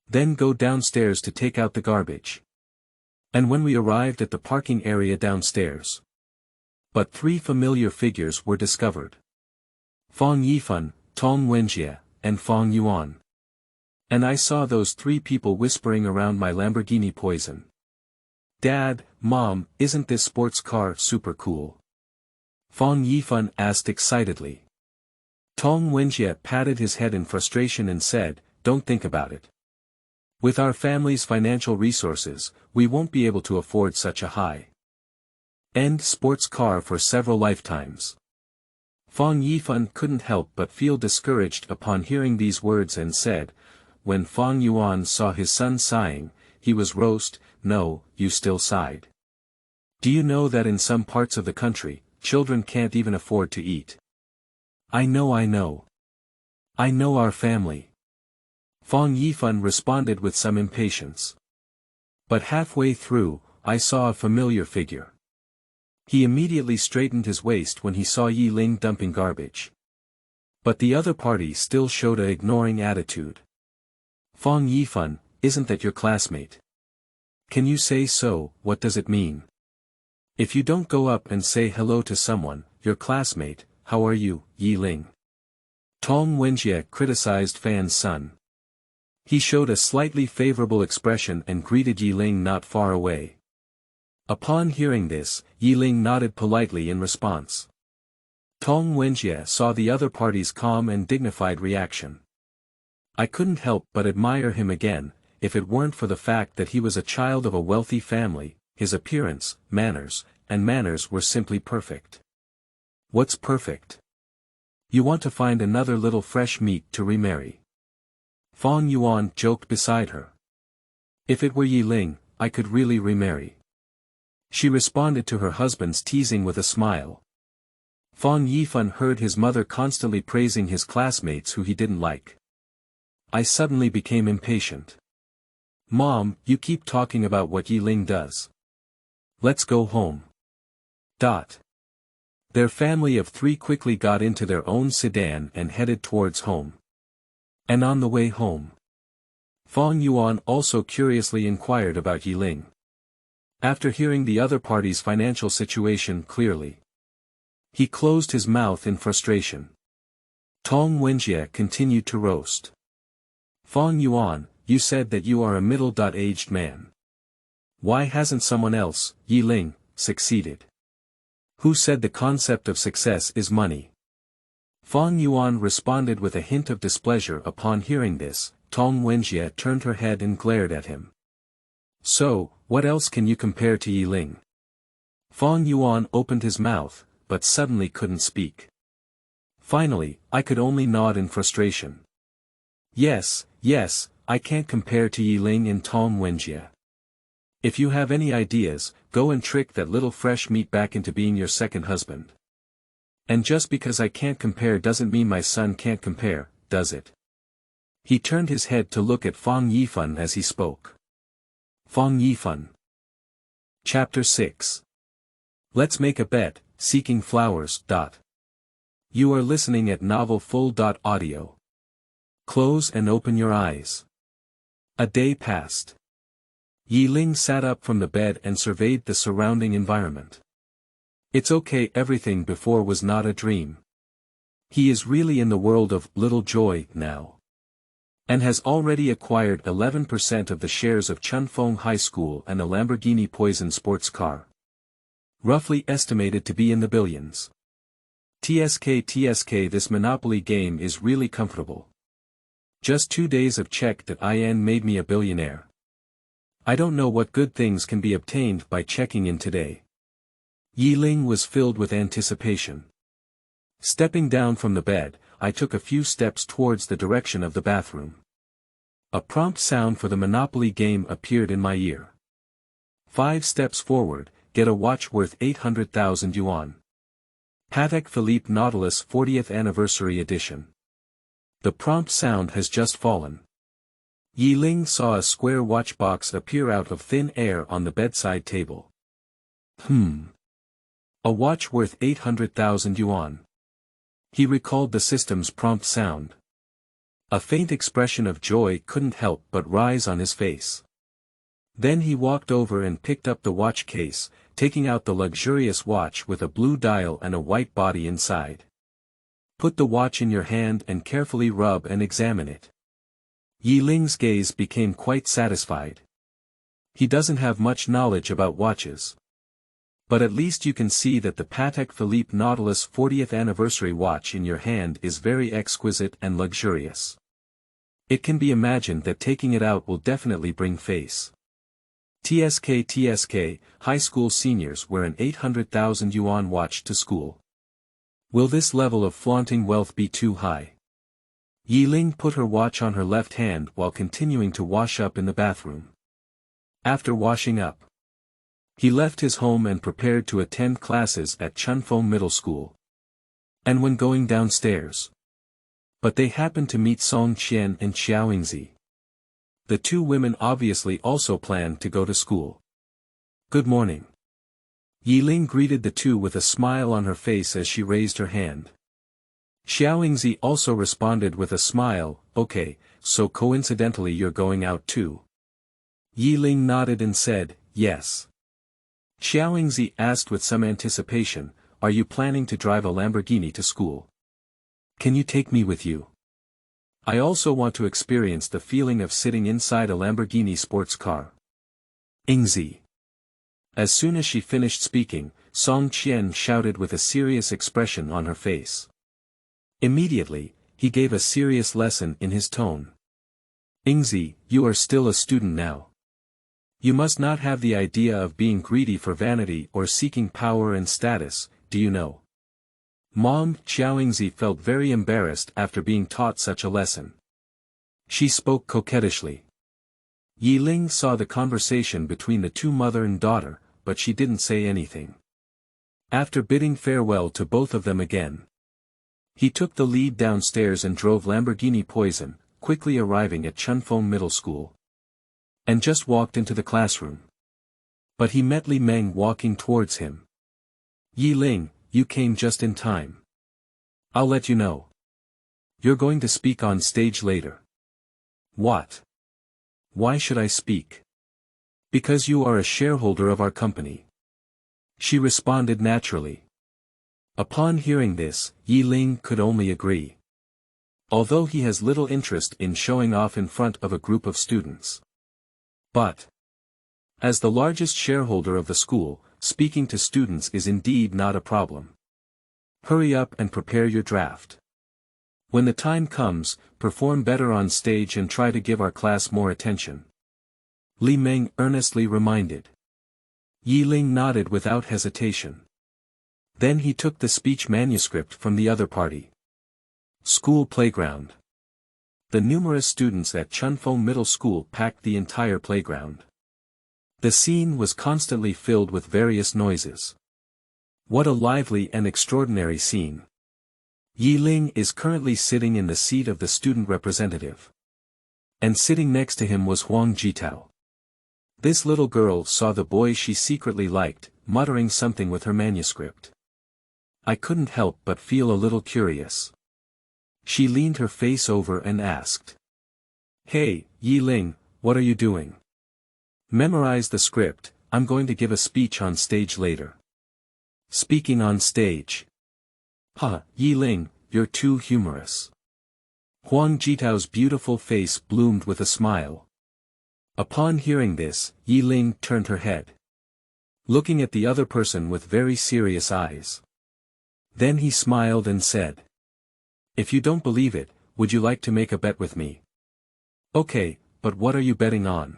"Then go downstairs to take out the garbage." And when we arrived at the parking area downstairs, but three familiar figures were discovered. Fang Yifan, Tong Wenjie, and Fang Yuan. And I saw those three people whispering around my Lamborghini Poison. "Dad, Mom, isn't this sports car super cool?" Fang Yifan asked excitedly. Tong Wenjie patted his head in frustration and said, "Don't think about it. With our family's financial resources, we won't be able to afford such a high-end sports car for several lifetimes." Fang Yifan couldn't help but feel discouraged upon hearing these words and said, when Fang Yuan saw his son sighing, he was roast, "No, you still sighed. Do you know that in some parts of the country, children can't even afford to eat?" I know. I know our family." Fang Yifan responded with some impatience. But halfway through, I saw a familiar figure. He immediately straightened his waist when he saw Ye Ling dumping garbage. But the other party still showed a ignoring attitude. "Fang Yifan, isn't that your classmate? Can you say so? What does it mean? If you don't go up and say hello to someone, your classmate, how are you, Ye Ling?" Tong Wenjie criticized Fan's son. He showed a slightly favorable expression and greeted Ye Ling not far away. Upon hearing this, Ye Ling nodded politely in response. Tong Wenjie saw the other party's calm and dignified reaction. I couldn't help but admire him again, if it weren't for the fact that he was a child of a wealthy family. His appearance, manners were simply perfect. What's perfect? You want to find another little fresh meat to remarry. Fang Yuan joked beside her. If it were Ye Ling, I could really remarry. She responded to her husband's teasing with a smile. Fang Yifan heard his mother constantly praising his classmates who he didn't like. I suddenly became impatient. "Mom, you keep talking about what Ye Ling does. Let's go home." Their family of three quickly got into their own sedan and headed towards home. And on the way home, Fang Yuan also curiously inquired about Ye Ling. After hearing the other party's financial situation clearly, he closed his mouth in frustration. Tong Wenjie continued to roast. "Fang Yuan, you said that you are a middle-aged man. Why hasn't someone else, Ye Ling, succeeded? Who said the concept of success is money?" Fang Yuan responded with a hint of displeasure. Upon hearing this, Tong Wenjie turned her head and glared at him. "So, what else can you compare to Ye Ling?" Fang Yuan opened his mouth, but suddenly couldn't speak. Finally, I could only nod in frustration. Yes, I can't compare to Ye Ling and Tong Wenjie. If you have any ideas, go and trick that little fresh meat back into being your second husband. And just because I can't compare doesn't mean my son can't compare, does it? He turned his head to look at Fang Yifan as he spoke. Fang Yifan. Chapter 6. Let's make a bet, seeking flowers. You are listening at Novel Full. Audio. Close and open your eyes. A day passed. Ye Ling sat up from the bed and surveyed the surrounding environment. It's okay, everything before was not a dream. He is really in the world of little joy now. And has already acquired 11% of the shares of Chunfeng High School and a Lamborghini Poison sports car. Roughly estimated to be in the billions. TSK, this Monopoly game is really comfortable. Just 2 days of check that in made me a billionaire. I don't know what good things can be obtained by checking in today. Ye Ling was filled with anticipation. Stepping down from the bed, I took a few steps towards the direction of the bathroom. A prompt sound for the Monopoly game appeared in my ear. 5 steps forward, get a watch worth 800,000 yuan. Patek Philippe Nautilus 40th Anniversary Edition. The prompt sound has just fallen. Ye Ling saw a square watch box appear out of thin air on the bedside table. A watch worth 800,000 yuan. He recalled the system's prompt sound. A faint expression of joy couldn't help but rise on his face. Then he walked over and picked up the watch case, taking out the luxurious watch with a blue dial and a white body inside. Put the watch in your hand and carefully rub and examine it. Ye Ling's gaze became quite satisfied. He doesn't have much knowledge about watches. But at least you can see that the Patek Philippe Nautilus 40th Anniversary watch in your hand is very exquisite and luxurious. It can be imagined that taking it out will definitely bring face. TSK, high school seniors wear an 800,000 yuan watch to school. Will this level of flaunting wealth be too high? Ye Ling put her watch on her left hand while continuing to wash up in the bathroom. After washing up, he left his home and prepared to attend classes at Chunfeng Middle School. And when going downstairs, but they happened to meet Song Qian and Qiao Yingzi. The 2 women obviously also planned to go to school. Good morning. Ye Ling greeted the 2 with a smile on her face as she raised her hand. Xiao Yingzi also responded with a smile, okay, so coincidentally you're going out too. Ye Ling nodded and said, yes. Xiao Yingzi asked with some anticipation, are you planning to drive a Lamborghini to school? Can you take me with you? I also want to experience the feeling of sitting inside a Lamborghini sports car. Yingzi. As soon as she finished speaking, Song Qian shouted with a serious expression on her face. Immediately, he gave a serious lesson in his tone. Yingzi, you are still a student now. You must not have the idea of being greedy for vanity or seeking power and status, do you know? Mom, Qiao Yingzi felt very embarrassed after being taught such a lesson. She spoke coquettishly. Ye Ling saw the conversation between the 2 mother and daughter, but she didn't say anything. After bidding farewell to both of them again, he took the lead downstairs and drove Lamborghini Poison, quickly arriving at Chunfeng Middle School. And just walked into the classroom. But he met Li Meng walking towards him. Ye Ling, you came just in time. I'll let you know. You're going to speak on stage later. What? Why should I speak? Because you are a shareholder of our company. She responded naturally. Upon hearing this, Ye Ling could only agree. Although he has little interest in showing off in front of a group of students. But, as the largest shareholder of the school, speaking to students is indeed not a problem. Hurry up and prepare your draft. When the time comes, perform better on stage and try to give our class more attention. Li Meng earnestly reminded. Ye Ling nodded without hesitation. Then he took the speech manuscript from the other party. School playground. The numerous students at Chunfeng Middle School packed the entire playground. The scene was constantly filled with various noises. What a lively and extraordinary scene. Ye Ling is currently sitting in the seat of the student representative. And sitting next to him was Huang Zhitao. This little girl saw the boy she secretly liked, muttering something with her manuscript. I couldn't help but feel a little curious. She leaned her face over and asked. Hey, Ye Ling, what are you doing? Memorize the script, I'm going to give a speech on stage later. Speaking on stage. Ye Ling, you're too humorous. Huang Zhitao's beautiful face bloomed with a smile. Upon hearing this, Ye Ling turned her head. Looking at the other person with very serious eyes. Then he smiled and said. If you don't believe it, would you like to make a bet with me? Okay, but what are you betting on?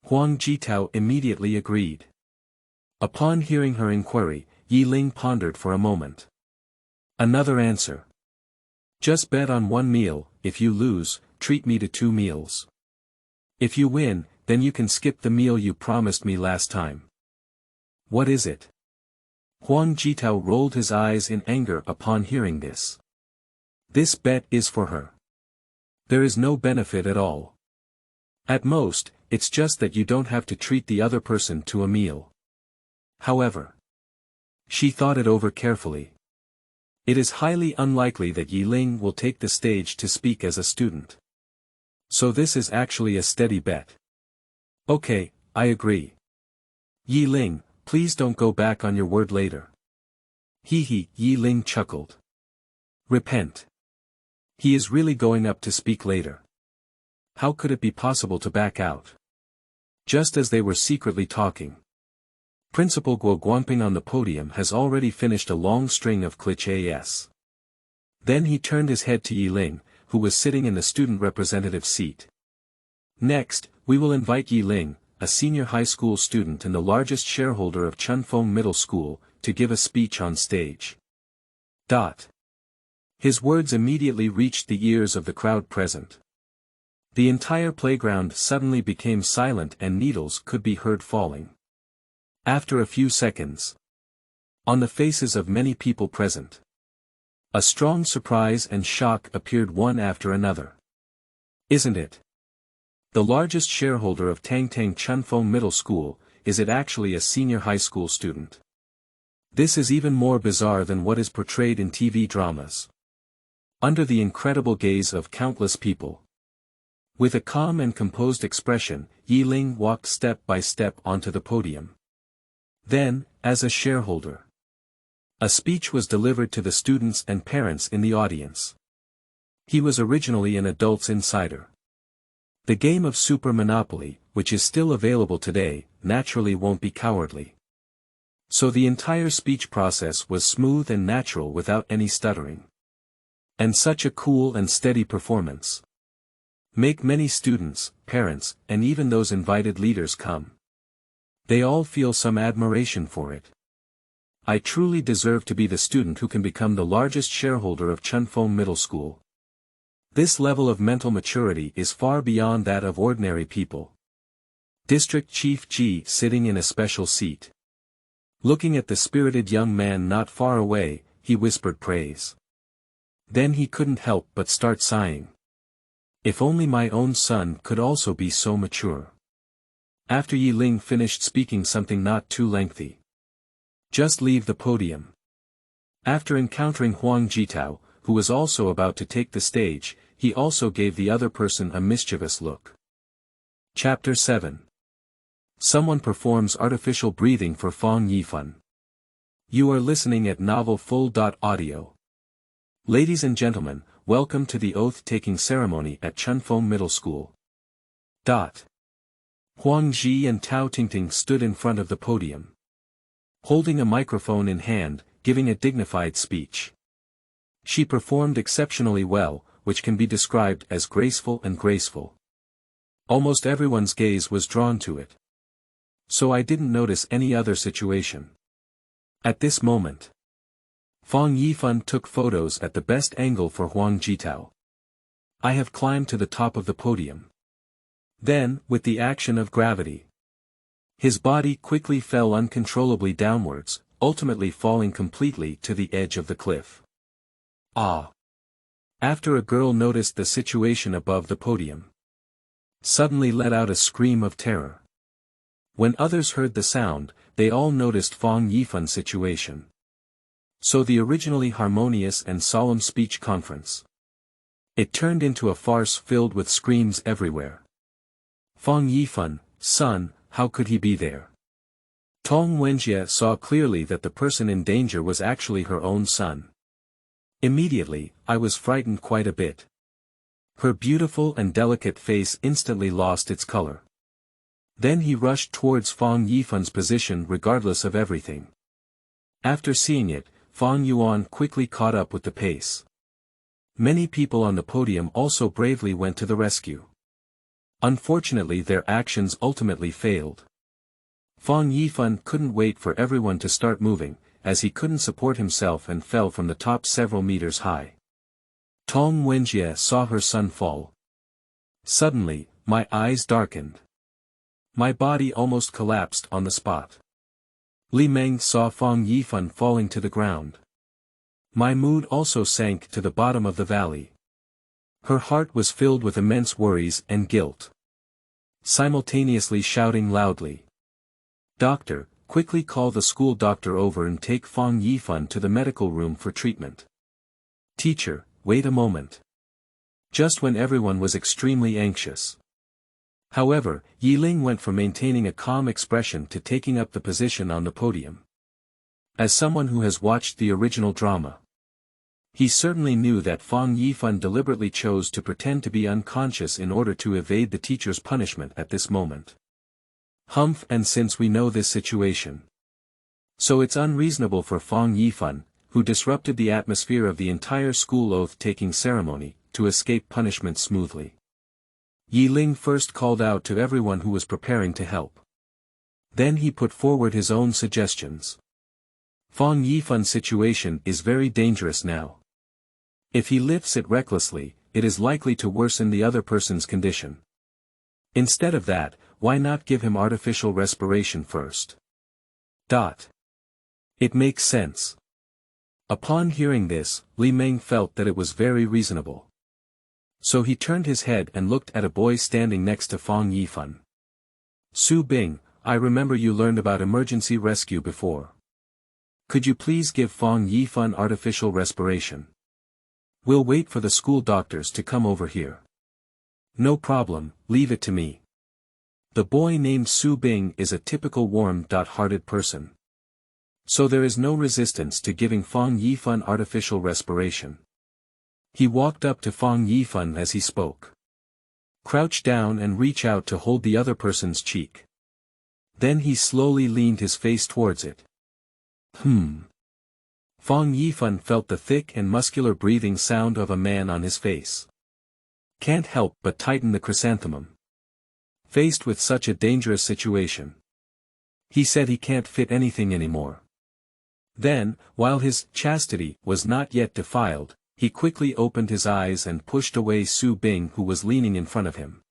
Huang Zhitao immediately agreed. Upon hearing her inquiry, Ye Ling pondered for a moment. Another answer. Just bet on one meal. If you lose, treat me to 2 meals. If you win, then you can skip the meal you promised me last time. What is it? Huang Zhitao rolled his eyes in anger upon hearing this. This bet is for her. There is no benefit at all. At most, it's just that you don't have to treat the other person to a meal. However, she thought it over carefully. It is highly unlikely that Ye Ling will take the stage to speak as a student. So this is actually a steady bet. Okay, I agree. Ye Ling, please don't go back on your word later. He, Ye Ling chuckled. Repent. He is really going up to speak later. How could it be possible to back out? Just as they were secretly talking. Principal Guo Guangping on the podium has already finished a long string of clichés. Then he turned his head to Ye Ling, who was sitting in the student representative seat. Next, we will invite Ye Ling, a senior high school student and the largest shareholder of Chunfeng Middle School, to give a speech on stage. His words immediately reached the ears of the crowd present. The entire playground suddenly became silent and needles could be heard falling. After a few seconds, on the faces of many people present, a strong surprise and shock appeared one after another. Isn't it? The largest shareholder of Tangtang Chunfeng Middle School, is it actually a senior high school student? This is even more bizarre than what is portrayed in TV dramas. Under the incredible gaze of countless people, with a calm and composed expression, Ye Ling walked step by step onto the podium. Then, as a shareholder, a speech was delivered to the students and parents in the audience. He was originally an adult's insider. The game of Super Monopoly, which is still available today, naturally won't be cowardly. So the entire speech process was smooth and natural without any stuttering. And such a cool and steady performance make many students, parents, and even those invited leaders come. They all feel some admiration for it. I truly deserve to be the student who can become the largest shareholder of Chunfeng Middle School. This level of mental maturity is far beyond that of ordinary people. District Chief Ji sitting in a special seat. Looking at the spirited young man not far away, he whispered praise. Then he couldn't help but start sighing. If only my own son could also be so mature. After Ye Ling finished speaking something not too lengthy. Just leave the podium. After encountering Huang Zhitao, who was also about to take the stage, he also gave the other person a mischievous look. Chapter 7. Someone performs artificial breathing for Fang Yifan. You are listening at novelfull.audio. Ladies and gentlemen, welcome to the oath-taking ceremony at Chunfeng Middle School. Huang Zhi and Tao Tingting stood in front of the podium, holding a microphone in hand, giving a dignified speech. She performed exceptionally well, which can be described as graceful and graceful. Almost everyone's gaze was drawn to it. So I didn't notice any other situation. At this moment, Fang Yifan took photos at the best angle for Huang Zhitao. I have climbed to the top of the podium. Then, with the action of gravity, his body quickly fell uncontrollably downwards, ultimately falling completely to the edge of the cliff. Ah! After a girl noticed the situation above the podium, suddenly let out a scream of terror. When others heard the sound, they all noticed Fang Yifan's situation. So the originally harmonious and solemn speech conference, it turned into a farce filled with screams everywhere. Fang Yifan, son, how could he be there? Tong Wenjie saw clearly that the person in danger was actually her own son. Immediately, I was frightened quite a bit. Her beautiful and delicate face instantly lost its color. Then he rushed towards Fang Yifan's position regardless of everything. After seeing it, Fang Yuan quickly caught up with the pace. Many people on the podium also bravely went to the rescue. Unfortunately, their actions ultimately failed. Fang Yifan couldn't wait for everyone to start moving, as he couldn't support himself and fell from the top several meters high. Tong Wenjie saw her son fall. Suddenly, my eyes darkened. My body almost collapsed on the spot. Li Meng saw Fang Yifan falling to the ground. My mood also sank to the bottom of the valley. Her heart was filled with immense worries and guilt. Simultaneously shouting loudly, "Doctor, quickly call the school doctor over and take Fang Yifan to the medical room for treatment." "Teacher, wait a moment." Just when everyone was extremely anxious. However, Ye Ling went from maintaining a calm expression to taking up the position on the podium. As someone who has watched the original drama, he certainly knew that Fang Yifan deliberately chose to pretend to be unconscious in order to evade the teacher's punishment at this moment. Humph, and since we know this situation, so it's unreasonable for Fang Yifan, who disrupted the atmosphere of the entire school oath-taking ceremony, to escape punishment smoothly. Ye Ling first called out to everyone who was preparing to help. Then he put forward his own suggestions. Fang Yifan's situation is very dangerous now. If he lifts it recklessly, it is likely to worsen the other person's condition. Instead of that, why not give him artificial respiration first? It makes sense. Upon hearing this, Li Meng felt that it was very reasonable. So he turned his head and looked at a boy standing next to Fang Yifan. "Su Bing, I remember you learned about emergency rescue before. Could you please give Fang Yifan artificial respiration? We'll wait for the school doctors to come over here." "No problem, leave it to me." The boy named Su Bing is a typical warm-hearted person. So there is no resistance to giving Fang Yifan artificial respiration. He walked up to Fang Yifan as he spoke. Crouch down and reach out to hold the other person's cheek. Then he slowly leaned his face towards it. Fang Yifan felt the thick and muscular breathing sound of a man on his face. Can't help but tighten the chrysanthemum. Faced with such a dangerous situation, he said he can't fit anything anymore. Then, while his chastity was not yet defiled, he quickly opened his eyes and pushed away Su Bing, who was leaning in front of him.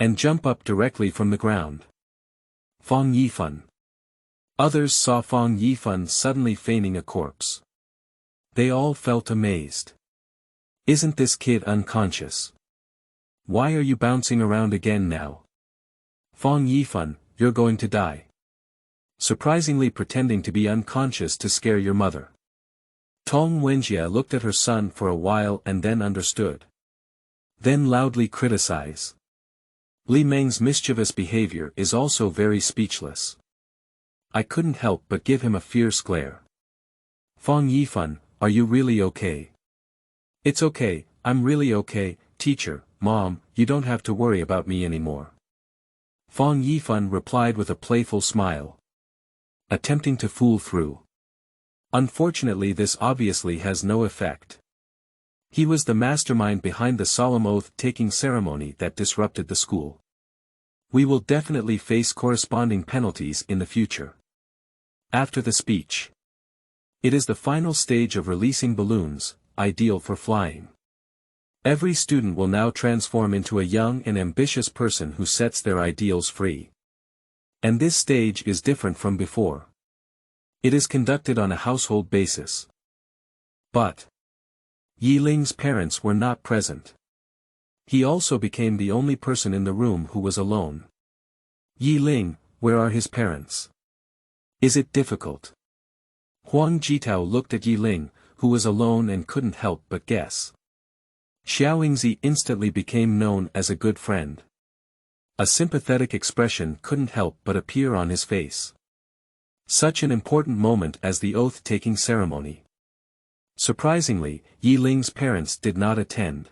And jump up directly from the ground. Fang Yifan. Others saw Fang Yifan suddenly feigning a corpse. They all felt amazed. Isn't this kid unconscious? Why are you bouncing around again now? Fang Yifan, you're going to die. Surprisingly pretending to be unconscious to scare your mother. Tong Wenjie looked at her son for a while and then understood. Then loudly criticize. Li Meng's mischievous behavior is also very speechless. I couldn't help but give him a fierce glare. Fang Yifan, are you really okay? It's okay, I'm really okay, teacher, mom, you don't have to worry about me anymore. Fang Yifan replied with a playful smile. Attempting to fool through. Unfortunately, this obviously has no effect. He was the mastermind behind the solemn oath-taking ceremony that disrupted the school. We will definitely face corresponding penalties in the future. After the speech. It is the final stage of releasing balloons, ideal for flying. Every student will now transform into a young and ambitious person who sets their ideals free. And this stage is different from before. It is conducted on a household basis. But Ye Ling's parents were not present. He also became the only person in the room who was alone. Ye Ling, where are his parents? Is it difficult? Huang Zhitao looked at Ye Ling, who was alone and couldn't help but guess. Qiao Yingzi instantly became known as a good friend. A sympathetic expression couldn't help but appear on his face. Such an important moment as the oath-taking ceremony. Surprisingly, Ye Ling's parents did not attend.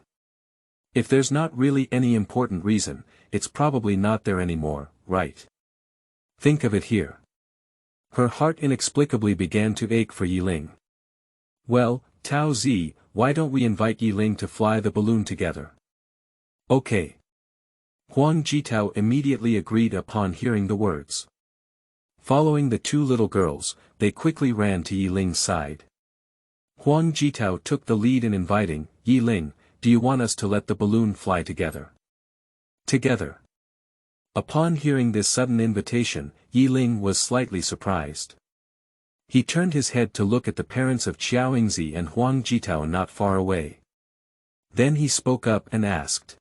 If there's not really any important reason, it's probably not there anymore, right? Think of it here. Her heart inexplicably began to ache for Ye Ling. Well, Tao Zi, why don't we invite Ye Ling to fly the balloon together? Okay. Huang Zhitao immediately agreed upon hearing the words. Following the two little girls, they quickly ran to Ye Ling's side. Huang Zhitao took the lead in inviting, Ye Ling, do you want us to let the balloon fly together? Together. Upon hearing this sudden invitation, Ye Ling was slightly surprised. He turned his head to look at the parents of Qiao Yingzi and Huang Zhitao not far away. Then he spoke up and asked.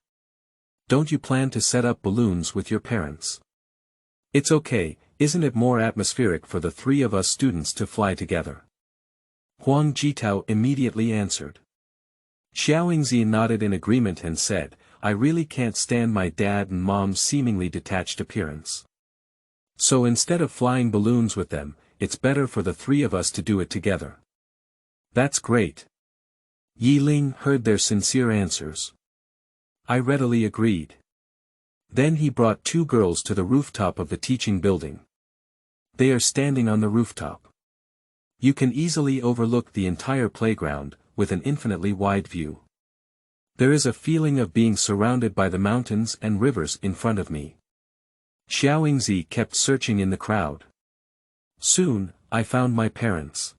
Don't you plan to set up balloons with your parents? It's okay, isn't it more atmospheric for the three of us students to fly together? Huang Zhitao immediately answered. Xiao Yingzi nodded in agreement and said, I really can't stand my dad and mom's seemingly detached appearance. So instead of flying balloons with them, it's better for the three of us to do it together. That's great. Ye Ling heard their sincere answers. I readily agreed. Then he brought two girls to the rooftop of the teaching building. They are standing on the rooftop. You can easily overlook the entire playground, with an infinitely wide view. There is a feeling of being surrounded by the mountains and rivers in front of me. Xiao Yingzi kept searching in the crowd. Soon, I found my parents.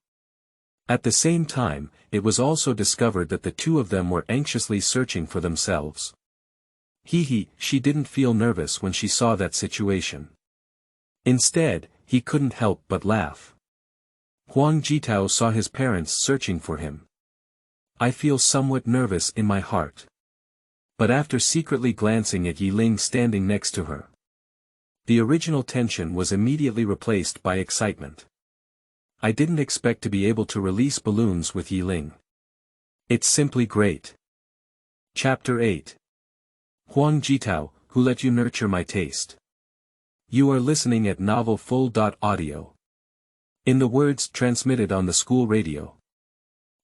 At the same time, it was also discovered that the two of them were anxiously searching for themselves. She didn't feel nervous when she saw that situation. Instead, he couldn't help but laugh. Huang Zhitao saw his parents searching for him. I feel somewhat nervous in my heart. But after secretly glancing at Ye Ling standing next to her, the original tension was immediately replaced by excitement. I didn't expect to be able to release balloons with Ye Ling. It's simply great. Chapter 8. Huang Zhitao, who let you nurture my taste? You are listening at Novel Full.audio. In the words transmitted on the school radio.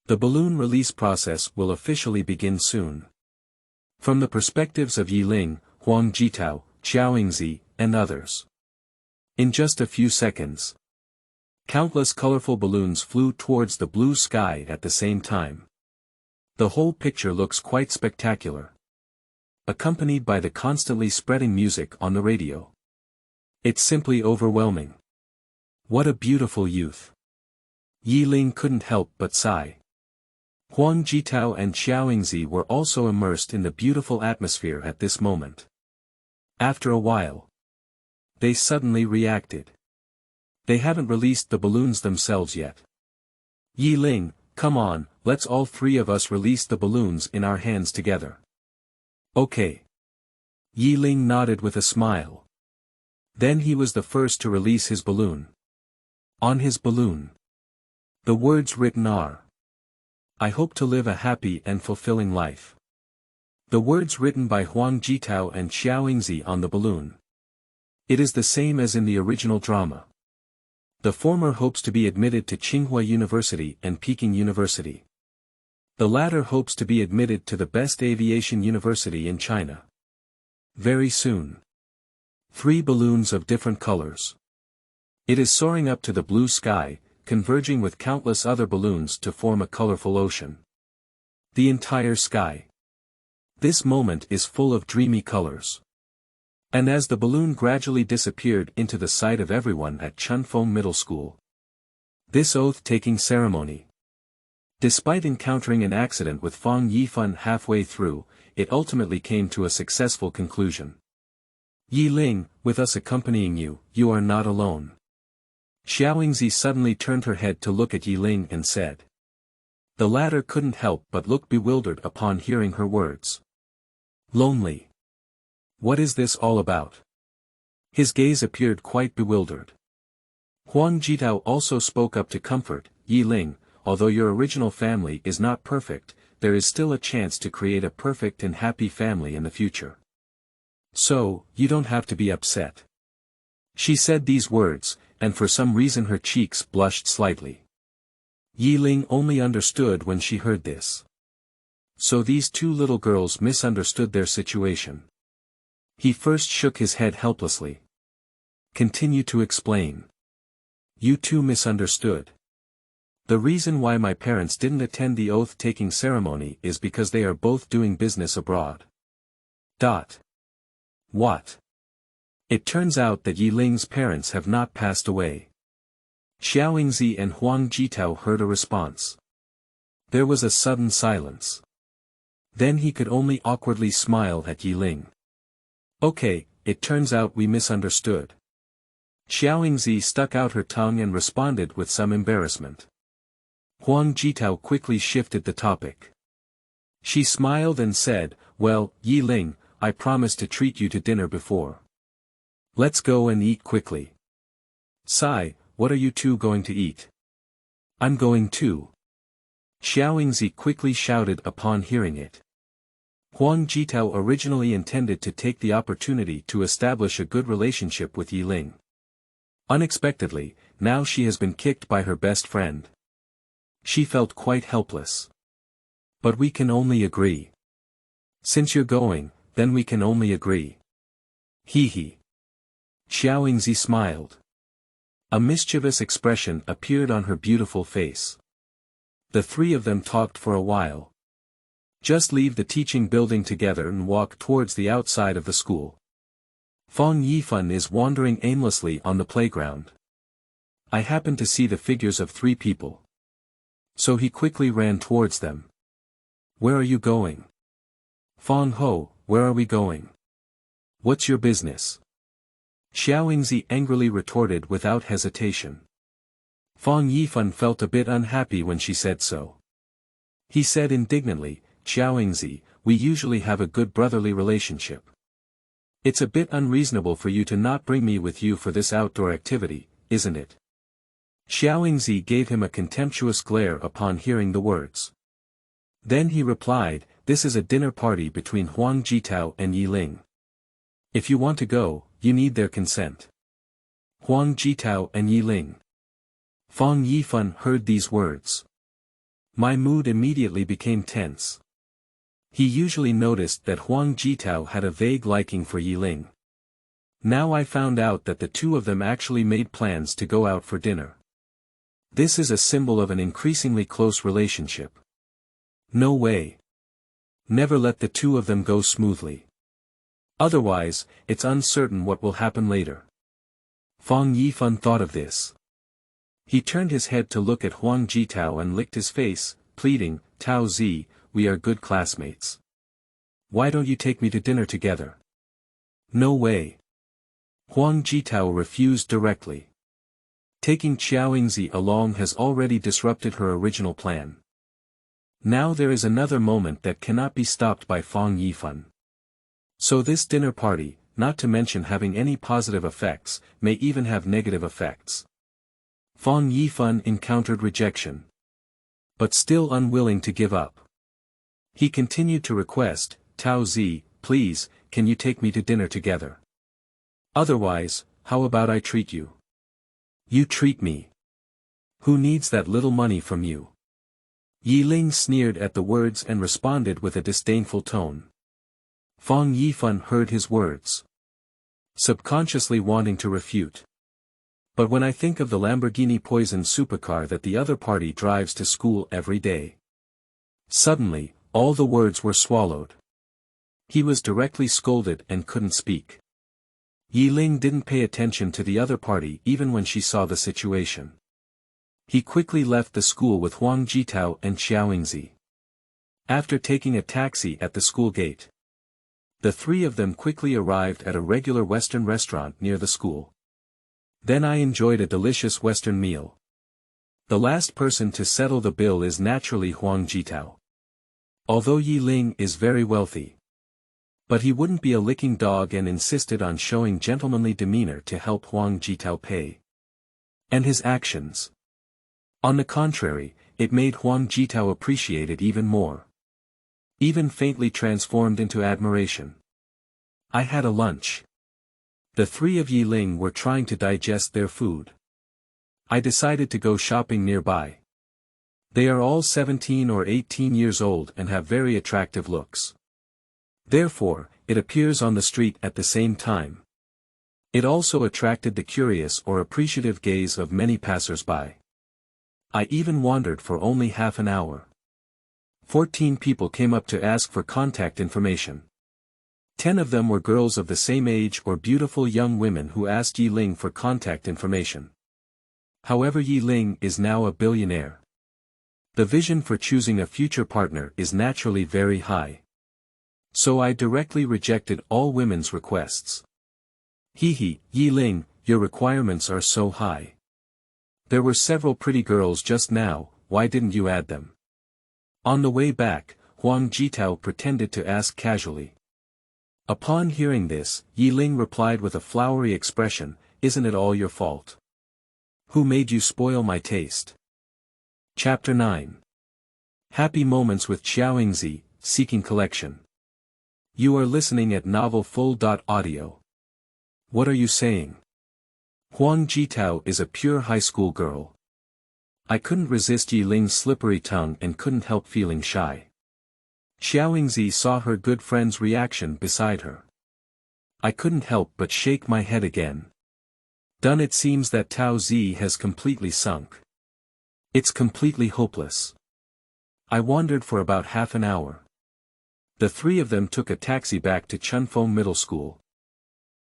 The balloon release process will officially begin soon. From the perspectives of Ye Ling, Huang Zhitao, Qiao Yingzi, and others. In just a few seconds, countless colorful balloons flew towards the blue sky at the same time. The whole picture looks quite spectacular, accompanied by the constantly spreading music on the radio. It's simply overwhelming. What a beautiful youth. Ye Ling couldn't help but sigh. Huang Zhitao and Qiao Yingzi were also immersed in the beautiful atmosphere at this moment. After a while, they suddenly reacted. They haven't released the balloons themselves yet. Ye Ling, come on, let's all three of us release the balloons in our hands together. Okay. Ye Ling nodded with a smile. Then he was the first to release his balloon. On his balloon, the words written are, I hope to live a happy and fulfilling life. The words written by Huang Zhitao and Qiao Yingzi on the balloon. It is the same as in the original drama. The former hopes to be admitted to Tsinghua University and Peking University. The latter hopes to be admitted to the best aviation university in China. Very soon. 3 balloons of different colors. It is soaring up to the blue sky, converging with countless other balloons to form a colorful ocean. The entire sky. This moment is full of dreamy colors. And as the balloon gradually disappeared into the sight of everyone at Chunfeng Middle School. This oath-taking ceremony. Despite encountering an accident with Fang Yifan halfway through, it ultimately came to a successful conclusion. Ye Ling, with us accompanying you, you are not alone. Xiao Yingzi suddenly turned her head to look at Ye Ling and said. The latter couldn't help but look bewildered upon hearing her words. Lonely. What is this all about? His gaze appeared quite bewildered. Huang Zhitao also spoke up to comfort, Ye Ling, although your original family is not perfect, there is still a chance to create a perfect and happy family in the future. So, you don't have to be upset. She said these words, and for some reason her cheeks blushed slightly. Ye Ling only understood when she heard this. So these 2 little girls misunderstood their situation. He first shook his head helplessly. Continue to explain. You 2 misunderstood. The reason why my parents didn't attend the oath-taking ceremony is because they are both doing business abroad. What? It turns out that Ye Ling's parents have not passed away. Qiao Yingzi and Huang Zhitao heard a response. There was a sudden silence. Then he could only awkwardly smile at Ye Ling. Okay, it turns out we misunderstood. Qiao Yingzi stuck out her tongue and responded with some embarrassment. Huang Zhitao quickly shifted the topic. She smiled and said, well, Ye Ling, I promised to treat you to dinner before. Let's go and eat quickly. Sigh, what are you two going to eat? I'm going too. Qiao Yingzi quickly shouted upon hearing it. Huang Zhitao originally intended to take the opportunity to establish a good relationship with Ye Ling. Unexpectedly, now she has been kicked by her best friend. She felt quite helpless. But we can only agree. Since you're going, then we can only agree. Hee. Qiao Yingzi smiled. A mischievous expression appeared on her beautiful face. The three of them talked for a while. Just leave the teaching building together and walk towards the outside of the school. Fang Yifan is wandering aimlessly on the playground. I happened to see the figures of 3 people. So he quickly ran towards them. Where are you going? Fang Ho, where are we going? What's your business? Qiao Yingzi angrily retorted without hesitation. Fang Yifan felt a bit unhappy when she said so. He said indignantly, Qiao Yingzi, we usually have a good brotherly relationship. It's a bit unreasonable for you to not bring me with you for this outdoor activity, isn't it? Qiao Yingzi gave him a contemptuous glare upon hearing the words. Then he replied, this is a dinner party between Huang Zhitao and Ye Ling. If you want to go, you need their consent. Huang Zhitao and Ye Ling. Fang Yifan heard these words. My mood immediately became tense. He usually noticed that Huang Zhitao had a vague liking for Ye Ling. Now I found out that the two of them actually made plans to go out for dinner. This is a symbol of an increasingly close relationship. No way. Never let the two of them go smoothly. Otherwise, it's uncertain what will happen later. Fang Yifan thought of this. He turned his head to look at Huang Zhitao and licked his face, pleading, Tao Zi, we are good classmates. Why don't you take me to dinner together? No way. Huang Zhitao refused directly. Taking Qiao Yingzi along has already disrupted her original plan. Now there is another moment that cannot be stopped by Fang Yifan. So this dinner party, not to mention having any positive effects, may even have negative effects. Fang Yifan encountered rejection. But still unwilling to give up. He continued to request, Tao Zi, please, can you take me to dinner together? Otherwise, how about I treat you? You treat me. Who needs that little money from you? Ye Ling sneered at the words and responded with a disdainful tone. Fang Yifan heard his words. Subconsciously wanting to refute. But when I think of the Lamborghini Poison supercar that the other party drives to school every day. Suddenly, all the words were swallowed. He was directly scolded and couldn't speak. Ye Ling didn't pay attention to the other party even when she saw the situation. He quickly left the school with Huang Zhitao and Qiao Yingzi. After taking a taxi at the school gate, the three of them quickly arrived at a regular Western restaurant near the school. Then I enjoyed a delicious Western meal. The last person to settle the bill is naturally Huang Zhitao. Although Ye Ling is very wealthy. But he wouldn't be a licking dog and insisted on showing gentlemanly demeanor to help Huang Zhitao pay. And his actions. On the contrary, it made Huang Zhitao appreciate it even more. Even faintly transformed into admiration. I had a lunch. The three of Ye Ling were trying to digest their food. I decided to go shopping nearby. They are all 17 or 18 years old and have very attractive looks. Therefore, it appears on the street at the same time. It also attracted the curious or appreciative gaze of many passers-by. I even wandered for only half an hour. 14 people came up to ask for contact information. 10 of them were girls of the same age or beautiful young women who asked Ye Ling for contact information. However, Ye Ling is now a billionaire. The vision for choosing a future partner is naturally very high. So I directly rejected all women's requests. Ye Ling, your requirements are so high. There were several pretty girls just now, why didn't you add them? On the way back, Huang Zhitao pretended to ask casually. Upon hearing this, Ye Ling replied with a flowery expression, isn't it all your fault? Who made you spoil my taste? Chapter 9. Happy Moments with Qiao Yingzi, Seeking Collection. You are listening at Novel Full.audio. What are you saying? Huang Zhitao is a pure high school girl. I couldn't resist Ye Ling's slippery tongue and couldn't help feeling shy. Qiao Yingzi saw her good friend's reaction beside her. I couldn't help but shake my head again. Done, it seems that Tao Zi has completely sunk. It's completely hopeless. I wandered for about half an hour. The three of them took a taxi back to Chunfeng Middle School.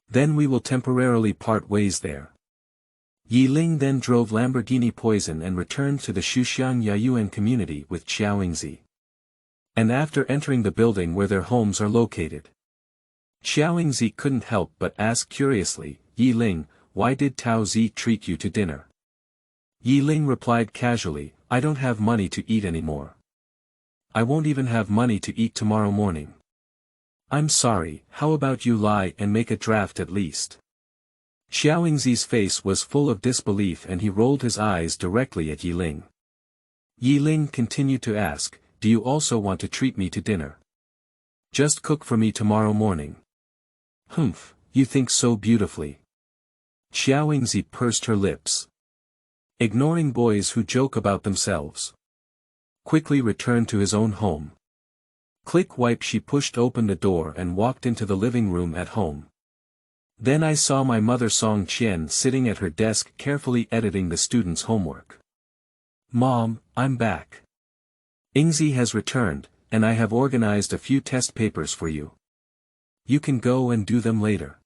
Then we will temporarily part ways there. Ye Ling then drove Lamborghini Poison and returned to the Shuxiang Yayuan community with Qiao Yingzi. And after entering the building where their homes are located, Qiao Yingzi couldn't help but ask curiously, Ye Ling, why did Tao Zi treat you to dinner? Ye Ling replied casually, I don't have money to eat anymore. I won't even have money to eat tomorrow morning. I'm sorry, how about you lie and make a draft at least? Qiao Yingzi's face was full of disbelief and he rolled his eyes directly at Ye Ling. Ye Ling continued to ask, do you also want to treat me to dinner? Just cook for me tomorrow morning. Humph, you think so beautifully. Qiao Yingzi pursed her lips. Ignoring boys who joke about themselves. Quickly returned to his own home. Click wipe, she pushed open the door and walked into the living room at home. Then I saw my mother Song Qian sitting at her desk carefully editing the students' homework. Mom, I'm back. Yingzi has returned, and I have organized a few test papers for you. You can go and do them later.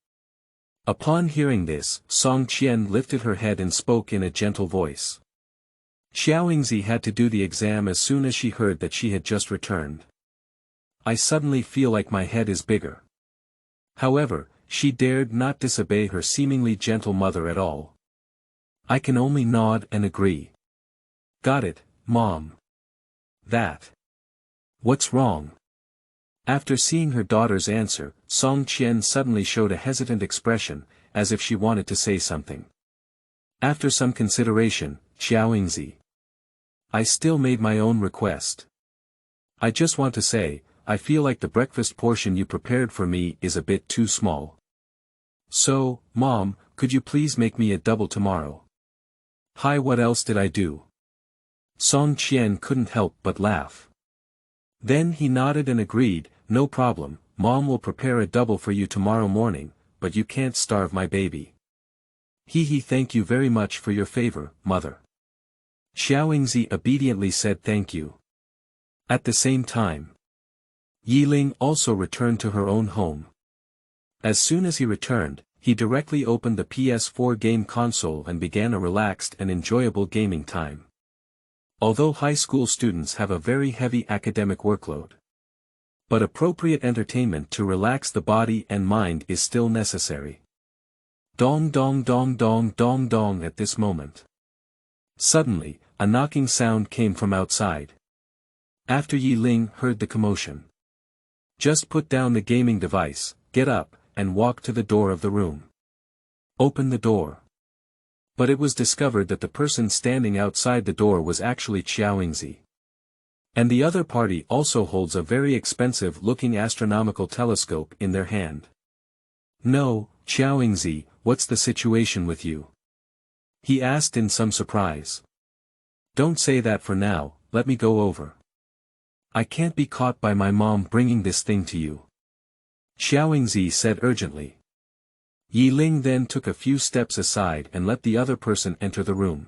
Upon hearing this, Song Qian lifted her head and spoke in a gentle voice. Qiao Yingzi had to do the exam as soon as she heard that she had just returned. I suddenly feel like my head is bigger. However, she dared not disobey her seemingly gentle mother at all. I can only nod and agree. Got it, Mom. That. What's wrong? After seeing her daughter's answer, Song Qian suddenly showed a hesitant expression, as if she wanted to say something. After some consideration, Qiao Yingzi. I still made my own request. I just want to say, I feel like the breakfast portion you prepared for me is a bit too small. So, Mom, could you please make me a double tomorrow? Hi, what else did I do? Song Qian couldn't help but laugh. Then he nodded and agreed, no problem, Mom will prepare a double for you tomorrow morning, but you can't starve my baby. Thank you very much for your favor, Mother. Qiao Yingzi obediently said thank you. At the same time, Ye Ling also returned to her own home. As soon as he returned, he directly opened the PS4 game console and began a relaxed and enjoyable gaming time. Although high school students have a very heavy academic workload, but appropriate entertainment to relax the body and mind is still necessary. Dong dong dong dong dong dong. At this moment, suddenly, a knocking sound came from outside. After Ye Ling heard the commotion, just put down the gaming device, get up, and walk to the door of the room. Open the door. But it was discovered that the person standing outside the door was actually Qiao Yingzi. And the other party also holds a very expensive-looking astronomical telescope in their hand. No, Qiao Yingzi, what's the situation with you? He asked in some surprise. Don't say that for now, let me go over. I can't be caught by my mom bringing this thing to you. Qiao Yingzi said urgently. Ye Ling then took a few steps aside and let the other person enter the room.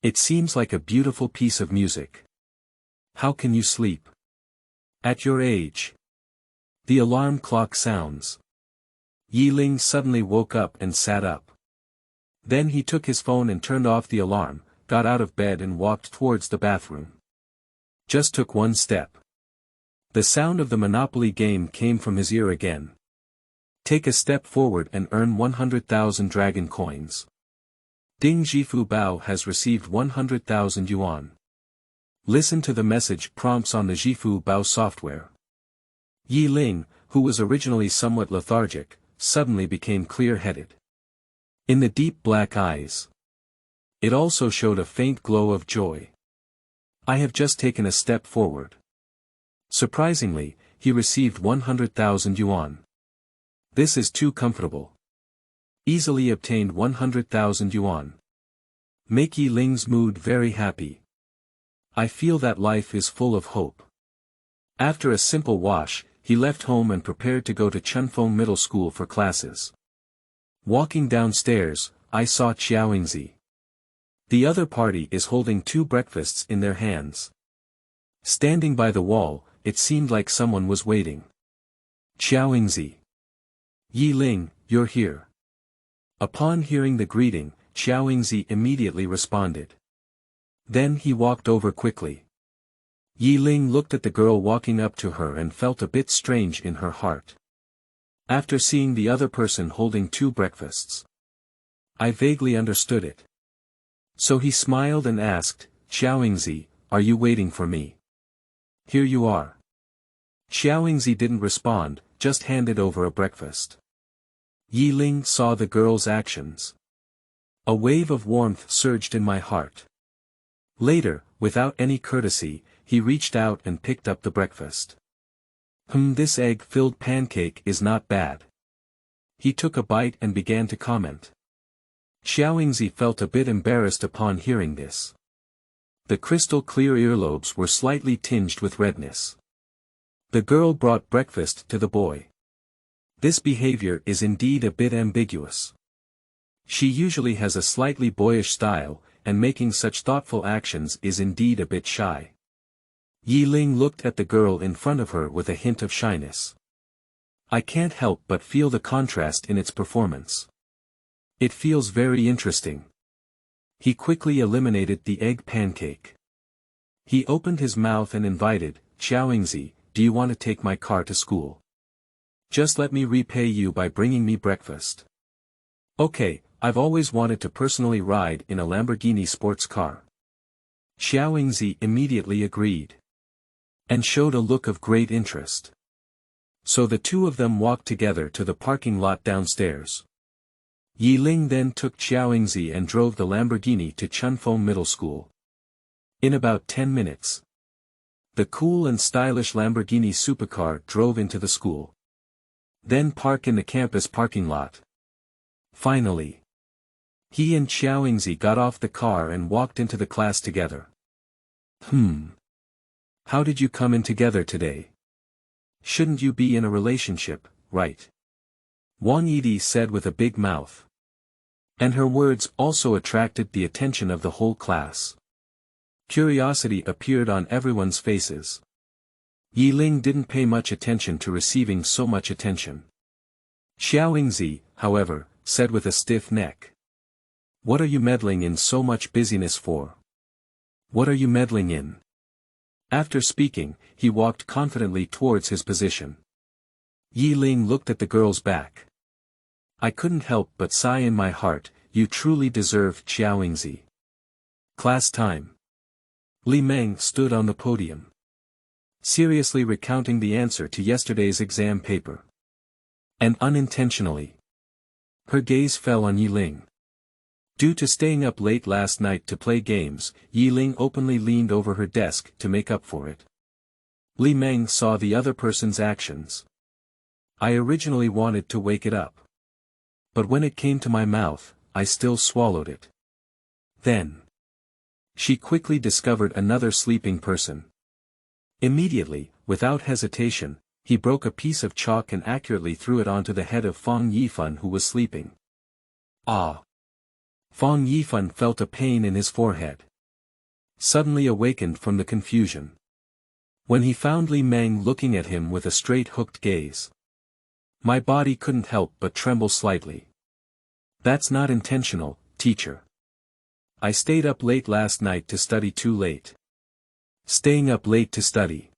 It seems like a beautiful piece of music. How can you sleep? At your age. The alarm clock sounds. Ye Ling suddenly woke up and sat up. Then he took his phone and turned off the alarm, got out of bed and walked towards the bathroom. Just took one step. The sound of the Monopoly game came from his ear again. Take a step forward and earn 100,000 dragon coins. Ding Jifu Bao has received 100,000 yuan. Listen to the message prompts on the Jifu Bao software. Ye Ling, who was originally somewhat lethargic, suddenly became clear-headed. In the deep black eyes. It also showed a faint glow of joy. I have just taken a step forward. Surprisingly, he received 100,000 yuan. This is too comfortable. Easily obtained 100,000 yuan. Make Ye Ling's mood very happy. I feel that life is full of hope. After a simple wash, he left home and prepared to go to Chunfeng Middle School for classes. Walking downstairs, I saw Qiao Yingzi. The other party is holding 2 breakfasts in their hands. Standing by the wall, it seemed like someone was waiting. Qiao Yingzi. Ye Ling, you're here. Upon hearing the greeting, Qiao Yingzi immediately responded. Then he walked over quickly. Ye Ling looked at the girl walking up to her and felt a bit strange in her heart. After seeing the other person holding 2 breakfasts, I vaguely understood it. So he smiled and asked, Qiao Yingzi, are you waiting for me? Here you are. Qiao Yingzi didn't respond, just handed over a breakfast. Ye Ling saw the girl's actions. A wave of warmth surged in my heart. Later, without any courtesy, he reached out and picked up the breakfast. This egg-filled pancake is not bad. He took a bite and began to comment. Qiao Yingzi felt a bit embarrassed upon hearing this. The crystal-clear earlobes were slightly tinged with redness. The girl brought breakfast to the boy. This behavior is indeed a bit ambiguous. She usually has a slightly boyish style, and making such thoughtful actions is indeed a bit shy. Ye Ling looked at the girl in front of her with a hint of shyness. I can't help but feel the contrast in its performance. It feels very interesting. He quickly eliminated the egg pancake. He opened his mouth and invited, Qiao Yingzi, do you want to take my car to school? Just let me repay you by bringing me breakfast. Okay, I've always wanted to personally ride in a Lamborghini sports car. Qiao Yingzi immediately agreed. And showed a look of great interest. So the two of them walked together to the parking lot downstairs. Ye Ling then took Qiao Yingzi and drove the Lamborghini to Chunfeng Middle School. In about 10 minutes. The cool and stylish Lamborghini supercar drove into the school. Then parked in the campus parking lot. Finally. He and Qiao Yingzi got off the car and walked into the class together. How did you come in together today? Shouldn't you be in a relationship, right? Wang Yidi said with a big mouth. And her words also attracted the attention of the whole class. Curiosity appeared on everyone's faces. Ye Ling didn't pay much attention to receiving so much attention. Qiao Yingzi, however, said with a stiff neck. What are you meddling in so much busyness for? What are you meddling in? After speaking, he walked confidently towards his position. Ye Ling looked at the girl's back. I couldn't help but sigh in my heart, you truly deserve Qiao Yingzi. Class time. Li Meng stood on the podium. Seriously recounting the answer to yesterday's exam paper. And unintentionally. Her gaze fell on Ye Ling. Due to staying up late last night to play games, Ye Ling openly leaned over her desk to make up for it. Li Meng saw the other person's actions. I originally wanted to wake it up. But when it came to my mouth, I still swallowed it. Then. She quickly discovered another sleeping person. Immediately, without hesitation, he broke a piece of chalk and accurately threw it onto the head of Fang Yifan who was sleeping. Ah! Fang Yifan felt a pain in his forehead. suddenly awakened from the confusion. When he found Li Meng looking at him with a straight hooked gaze. My body couldn't help but tremble slightly. That's not intentional, teacher. I stayed up late last night to study too late. Staying up late to study.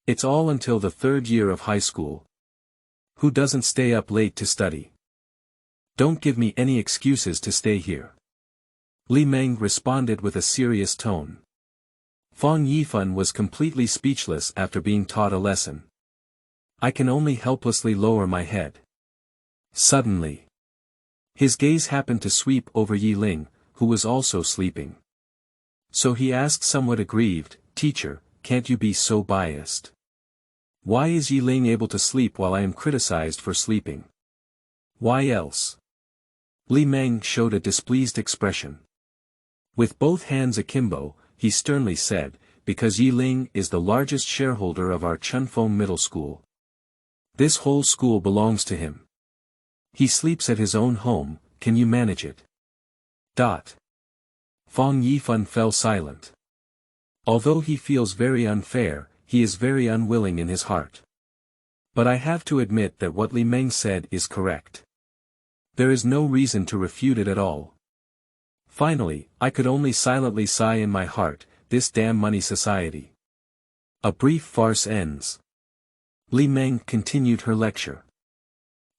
It's all until the 3rd year of high school. Who doesn't stay up late to study? Don't give me any excuses to stay here. Li Meng responded with a serious tone. Fang Yifan was completely speechless after being taught a lesson. I can only helplessly lower my head. Suddenly, his gaze happened to sweep over Ye Ling, who was also sleeping. So he asked somewhat aggrieved, Teacher, can't you be so biased? Why is Ye Ling able to sleep while I am criticized for sleeping? Why else? Li Meng showed a displeased expression. With both hands akimbo, he sternly said, because Ye Ling is the largest shareholder of our Chunfeng Middle School. This whole school belongs to him. He sleeps at his own home, can you manage it? Fang Yifan fell silent. Although he feels very unfair, he is very unwilling in his heart. But I have to admit that what Li Meng said is correct. There is no reason to refute it at all. Finally, I could only silently sigh in my heart, this damn money society. A brief farce ends. Li Meng continued her lecture.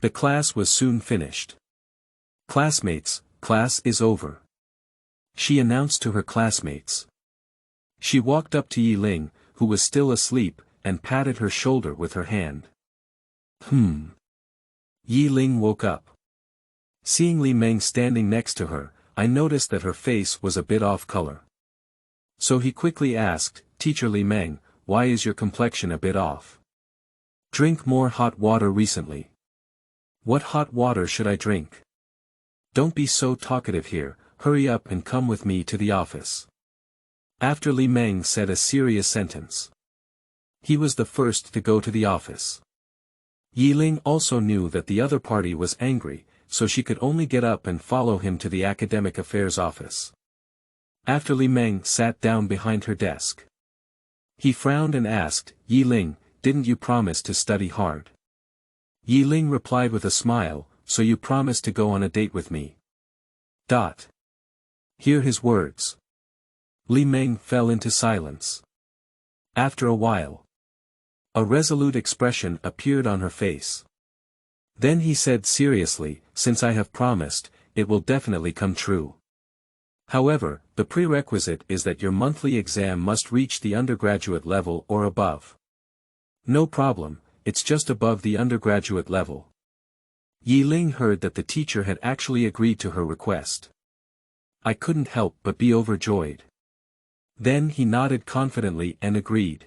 The class was soon finished. Classmates, class is over. She announced to her classmates. She walked up to Ye Ling, who was still asleep, and patted her shoulder with her hand. Ye Ling woke up. Seeing Li Meng standing next to her, I noticed that her face was a bit off color. So he quickly asked, Teacher Li Meng, why is your complexion a bit off? Drink more hot water recently. What hot water should I drink? Don't be so talkative here, hurry up and come with me to the office. After Li Meng said a serious sentence. He was the first to go to the office. Ye Ling also knew that the other party was angry, so she could only get up and follow him to the academic affairs office. After Li Meng sat down behind her desk. He frowned and asked, Ye Ling, didn't you promise to study hard? Ye Ling replied with a smile, so you promised to go on a date with me. Hear his words. Li Meng fell into silence. After a while, a resolute expression appeared on her face. Then he said seriously, since I have promised, it will definitely come true. However, the prerequisite is that your monthly exam must reach the undergraduate level or above. No problem, it's just above the undergraduate level. Ye Ling heard that the teacher had actually agreed to her request. I couldn't help but be overjoyed. Then he nodded confidently and agreed.